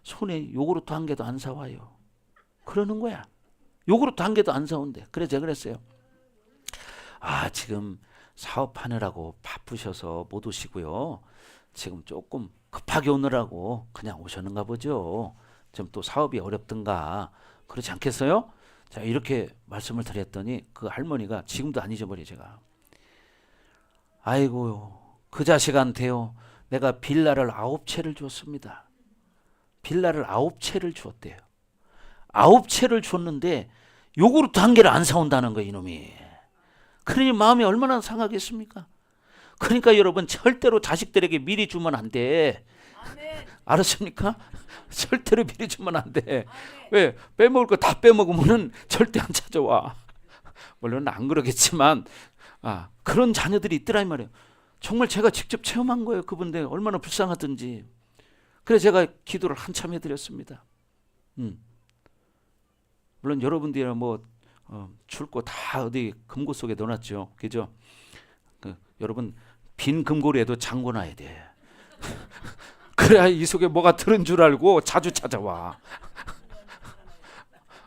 손에 요구르트 한 개도 안 사와요. 그러는 거야. 요구르트 한 개도 안 사온대. 그래서 제가 그랬어요. 아 지금 사업하느라고 바쁘셔서 못 오시고요. 지금 조금 급하게 오느라고 그냥 오셨는가 보죠. 지금 또 사업이 어렵든가 그렇지 않겠어요? 자 이렇게 말씀을 드렸더니 그 할머니가 지금도 안 잊어버려 제가. 아이고 그 자식한테요 내가 빌라를 9채를 줬습니다. 빌라를 9채를 주었대요. 9채를 줬는데 요구르트 한 개를 안 사온다는 거예요 이놈이. 그러니 마음이 얼마나 상하겠습니까? 그러니까 여러분 절대로 자식들에게 미리 주면 안 돼. 알았습니까? 절대로 미리 주면 안 돼. 왜? 빼먹을 거 다 빼먹으면은 절대 안 찾아와. 물론 안 그러겠지만 그런 자녀들이 있더라 이 말이에요. 정말 제가 직접 체험한 거예요. 그분들 얼마나 불쌍하든지. 그래서 제가 기도를 한참 해드렸습니다. 물론 여러분들이 뭐 줄 거 다 어디 금고 속에 넣어놨죠. 그죠? 여러분 빈 금고리에도 잠궈놔야 돼. 그래야 이 속에 뭐가 들은 줄 알고 자주 찾아와.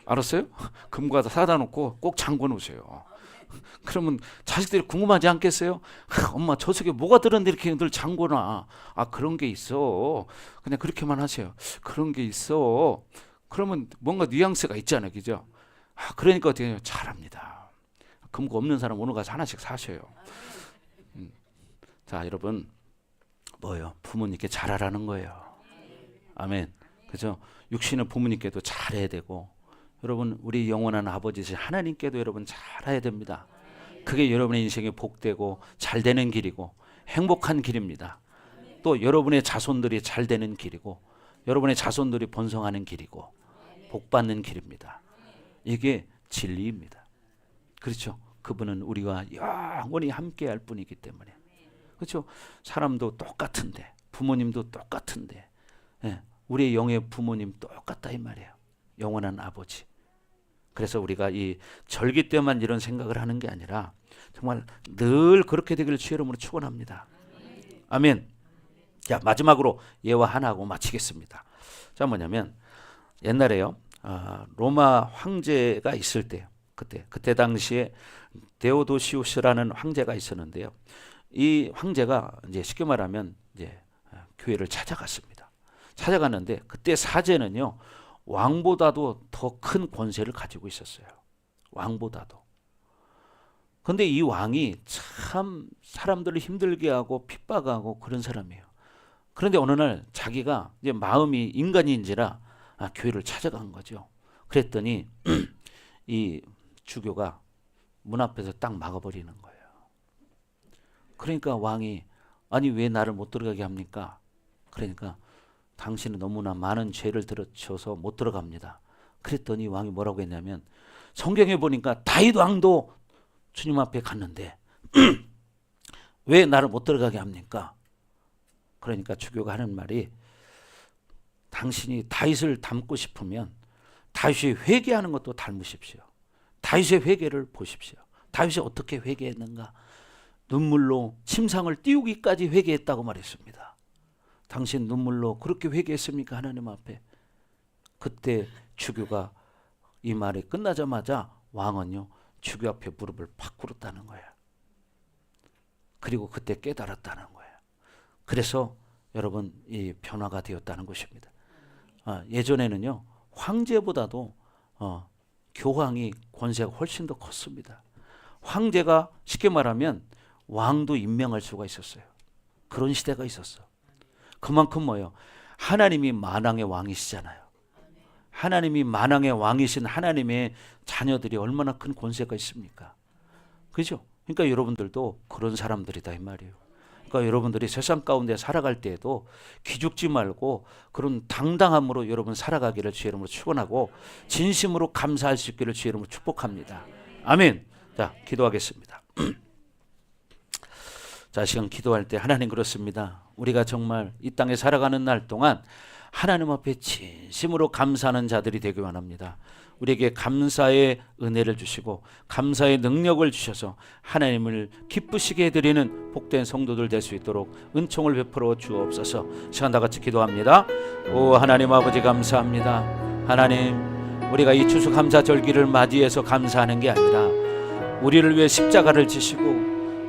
알았어요? 금고에다 사다 놓고 꼭 잠궈 놓으세요. 그러면 자식들이 궁금하지 않겠어요? 엄마 저 속에 뭐가 들었는데 이렇게 늘 잠궈놔. 그런 게 있어. 그냥 그렇게만 하세요. 그런 게 있어. 그러면 뭔가 뉘앙스가 있잖아요. 그죠? 그러니까 어떻게 잘합니다. 금고 없는 사람 오늘 가서 하나씩 사셔요. 자 여러분 뭐예요? 부모님께 잘하라는 거예요. 아멘. 그죠? 육신은 부모님께도 잘해야 되고 여러분 우리 영원한 아버지신 하나님께도 여러분 잘해야 됩니다. 그게 여러분의 인생에 복되고 잘 되는 길이고 행복한 길입니다. 또 여러분의 자손들이 잘 되는 길이고 여러분의 자손들이 번성하는 길이고 복받는 길입니다. 이게 진리입니다. 그렇죠? 그분은 우리와 영원히 함께할 분이기 때문에 그렇죠? 사람도 똑같은데 부모님도 똑같은데 우리의 영의 부모님 똑같다 이 말이에요. 영원한 아버지. 그래서 우리가 이 절기 때만 이런 생각을 하는 게 아니라 정말 늘 그렇게 되기를 주의 이름으로 축원합니다. 아멘. 자 마지막으로 예화 하나 하고 마치겠습니다. 자 뭐냐면 옛날에요 로마 황제가 있을 때 그때 당시에 데오도시우스라는 황제가 있었는데요. 이 황제가 이제 쉽게 말하면 이제 교회를 찾아갔습니다. 찾아갔는데 그때 사제는요 왕보다도 더 큰 권세를 가지고 있었어요. 왕보다도. 근데 이 왕이 참 사람들을 힘들게 하고 핍박하고 그런 사람이에요. 그런데 어느 날 자기가 이제 마음이 인간인지라 교회를 찾아간 거죠. 그랬더니 이 주교가 문 앞에서 딱 막아버리는 거예요. 그러니까 왕이 아니 왜 나를 못 들어가게 합니까? 그러니까 당신은 너무나 많은 죄를 들어쳐서 못 들어갑니다. 그랬더니 왕이 뭐라고 했냐면 성경에 보니까 다윗 왕도 주님 앞에 갔는데 왜 나를 못 들어가게 합니까? 그러니까 주교가 하는 말이 당신이 다윗을 닮고 싶으면 다윗이 회개하는 것도 닮으십시오. 다윗의 회개를 보십시오. 다윗이 어떻게 회개했는가? 눈물로 침상을 띄우기까지 회개했다고 말했습니다. 당신 눈물로 그렇게 회개했습니까? 하나님 앞에. 그때 주교가 이 말이 끝나자마자 왕은요 주교 앞에 무릎을 팍 꿇었다는 거예요. 그리고 그때 깨달았다는 거예요. 그래서 여러분 이 변화가 되었다는 것입니다. 예전에는요 황제보다도 교황이 권세가 훨씬 더 컸습니다. 황제가 쉽게 말하면 왕도 임명할 수가 있었어요. 그런 시대가 있었어. 그만큼 뭐예요? 하나님이 만왕의 왕이시잖아요. 하나님이 만왕의 왕이신 하나님의 자녀들이 얼마나 큰 권세가 있습니까? 그죠? 그러니까 여러분들도 그런 사람들이다 이 말이에요. 그러니까 여러분들이 세상 가운데 살아갈 때에도 기죽지 말고 그런 당당함으로 여러분 살아가기를 주의 이름으로 축원하고 진심으로 감사할 수 있기를 주의 이름으로 축복합니다. 아멘. 자, 기도하겠습니다. 자, 시간 기도할 때 하나님 그렇습니다. 우리가 정말 이 땅에 살아가는 날 동안 하나님 앞에 진심으로 감사하는 자들이 되기 원합니다. 우리에게 감사의 은혜를 주시고 감사의 능력을 주셔서 하나님을 기쁘시게 해드리는 복된 성도들 될 수 있도록 은총을 베풀어 주옵소서. 시간 다 같이 기도합니다. 오 하나님 아버지 감사합니다. 하나님, 우리가 이 추수감사절기를 맞이해서 감사하는 게 아니라 우리를 위해 십자가를 지시고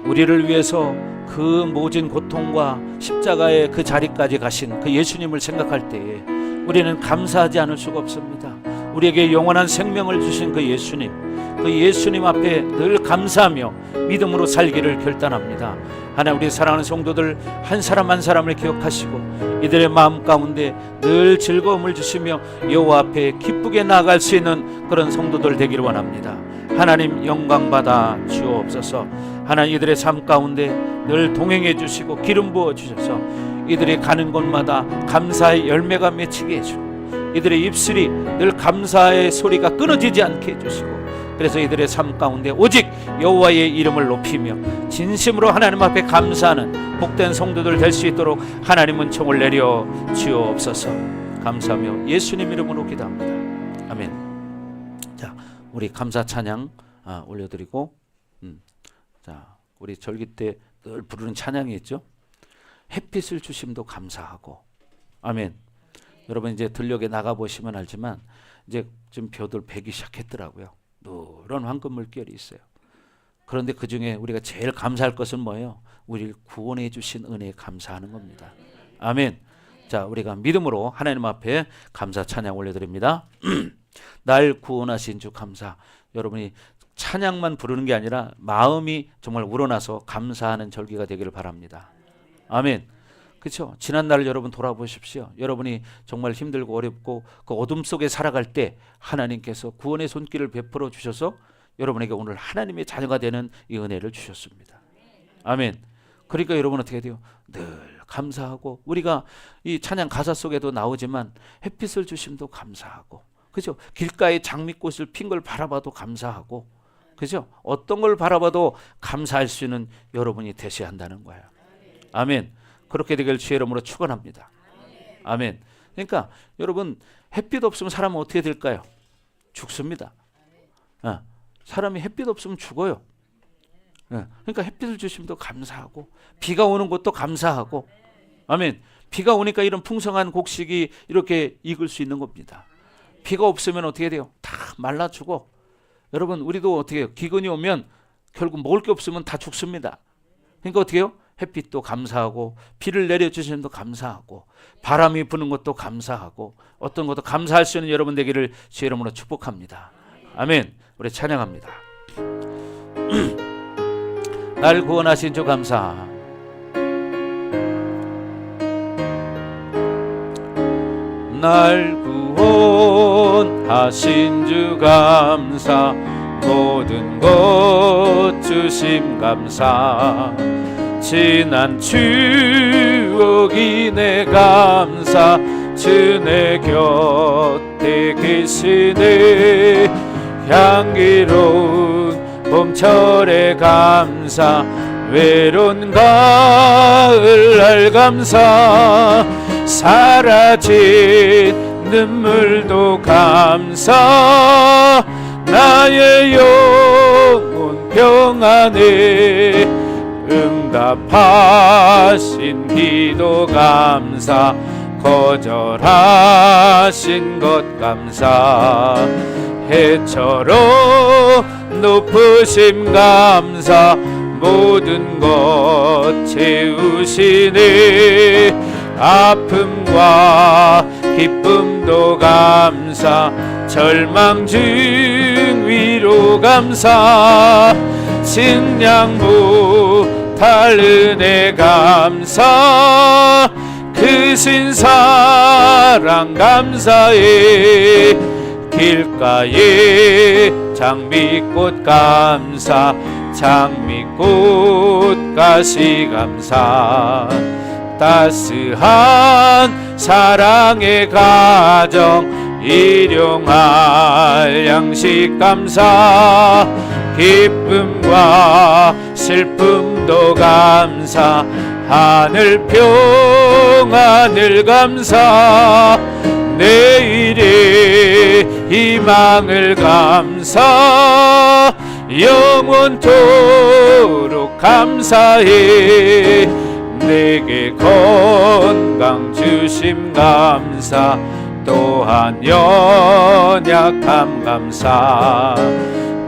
우리를 위해서 그 모진 고통과 십자가의 그 자리까지 가신 그 예수님을 생각할 때에 우리는 감사하지 않을 수가 없습니다. 우리에게 영원한 생명을 주신 그 예수님 앞에 늘 감사하며 믿음으로 살기를 결단합니다. 하나님, 우리 사랑하는 성도들 한 사람 한 사람을 기억하시고 이들의 마음 가운데 늘 즐거움을 주시며 여호와 앞에 기쁘게 나아갈 수 있는 그런 성도들 되기를 원합니다. 하나님 영광 받아 주옵소서. 하나님, 이들의 삶 가운데 늘 동행해 주시고 기름 부어 주셔서 이들이 가는 곳마다 감사의 열매가 맺히게 해주고 이들의 입술이 늘 감사의 소리가 끊어지지 않게 해주시고 그래서 이들의 삶 가운데 오직 여호와의 이름을 높이며 진심으로 하나님 앞에 감사하는 복된 성도들 될 수 있도록 하나님 은총을 내려 주옵소서. 감사하며 예수님 이름으로 기도합니다. 아멘. 자, 우리 감사 찬양 올려드리고 자, 우리 절기 때 늘 부르는 찬양이 있죠. 햇빛을 주심도 감사하고. 아멘. 여러분 이제 들녘에 나가보시면 알지만 이제 좀 벼들 배기 시작했더라고요. 노란 황금 물결이 있어요. 그런데 그 중에 우리가 제일 감사할 것은 뭐예요? 우리를 구원해 주신 은혜에 감사하는 겁니다. 아멘. 자, 우리가 믿음으로 하나님 앞에 감사 찬양 올려드립니다. 날 구원하신 주 감사. 여러분이 찬양만 부르는 게 아니라 마음이 정말 우러나서 감사하는 절기가 되기를 바랍니다. 아멘. 그렇죠? 지난날을 여러분 돌아보십시오. 여러분이 정말 힘들고 어렵고 그 어둠 속에 살아갈 때 하나님께서 구원의 손길을 베풀어 주셔서 여러분에게 오늘 하나님의 자녀가 되는 이 은혜를 주셨습니다. 아멘. 그러니까 여러분 어떻게 돼요? 늘 감사하고 우리가 이 찬양 가사 속에도 나오지만 햇빛을 주심도 감사하고 그죠? 길가에 장미꽃을 핀 걸 바라봐도 감사하고 그죠? 어떤 걸 바라봐도 감사할 수 있는 여러분이 되셔야 한다는 거예요. 아멘. 그렇게 되길 주의 이름으로 축원합니다. 아멘. 그러니까 여러분 햇빛 없으면 사람은 어떻게 될까요? 죽습니다. 사람이 햇빛 없으면 죽어요. 그러니까 햇빛을 주심도 감사하고 비가 오는 것도 감사하고 아멘. 비가 오니까 이런 풍성한 곡식이 이렇게 익을 수 있는 겁니다. 비가 없으면 어떻게 돼요? 다 말라 죽어. 여러분 우리도 어떻게 해요? 기근이 오면 결국 먹을 게 없으면 다 죽습니다. 그러니까 어떻게 해요? 햇빛도 감사하고 비를 내려주시는 것도 감사하고 바람이 부는 것도 감사하고 어떤 것도 감사할 수 있는 여러분 되기를 주의 이름으로 축복합니다. 아멘. 우리 찬양합니다. 날 구원하신 주 감사. 날 구원하신 주 감사. 모든 것 주심 감사. 지난 추억이 내 감사. 주 내 곁에 계시네. 향기로운 봄철의 감사. 외로운 가을날 감사. 사라진 눈물도 감사. 나의 영혼 평안에 응답하신 기도 감사. 거절하신 것 감사. 해처럼 높으심 감사. 모든 것 채우시네. 아픔과 기쁨도 감사. 절망 중 위로 감사. 증량 못할 은혜 감사. 크신 사랑 감사해. 길가에 장미꽃 감사. 장미꽃 가시 감사. 따스한 사랑의 가정 일용할 양식 감사, 기쁨과 슬픔도 감사, 하늘 평안을 감사, 내일의 희망을 감사, 영원토록 감사해. 내게 건강 주심 감사, 또한 연약함 감사,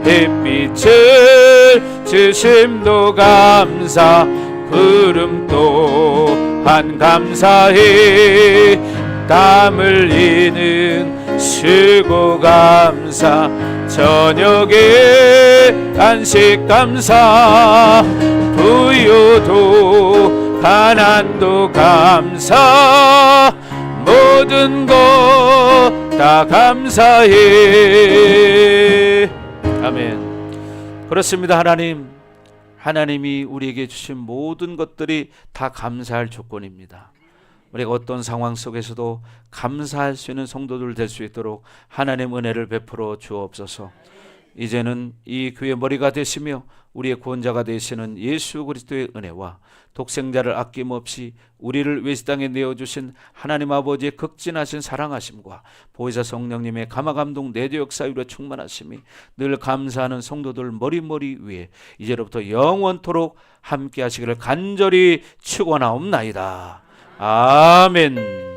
햇빛을 주심도 감사, 구름 또한 감사해. 땀 흘리는 수고 감사, 저녁에 안식 감사, 부요도 가난도 감사, 모든 것 다 감사해. 아멘. 그렇습니다. 하나님이 우리에게 주신 모든 것들이 다 감사할 조건입니다. 우리가 어떤 상황 속에서도 감사할 수 있는 성도들 될 수 있도록 하나님 은혜를 베풀어 주옵소서. 이제는 이 교회 머리가 되시며 우리의 구원자가 되시는 예수 그리스도의 은혜와 독생자를 아낌없이 우리를 외시 땅에 내어주신 하나님 아버지의 극진하신 사랑하심과 보혜사 성령님의 감화감동 내조 역사위로 충만하심이 늘 감사하는 성도들 머리 위에 이제로부터 영원토록 함께 하시기를 간절히 축원하옵나이다. 아멘.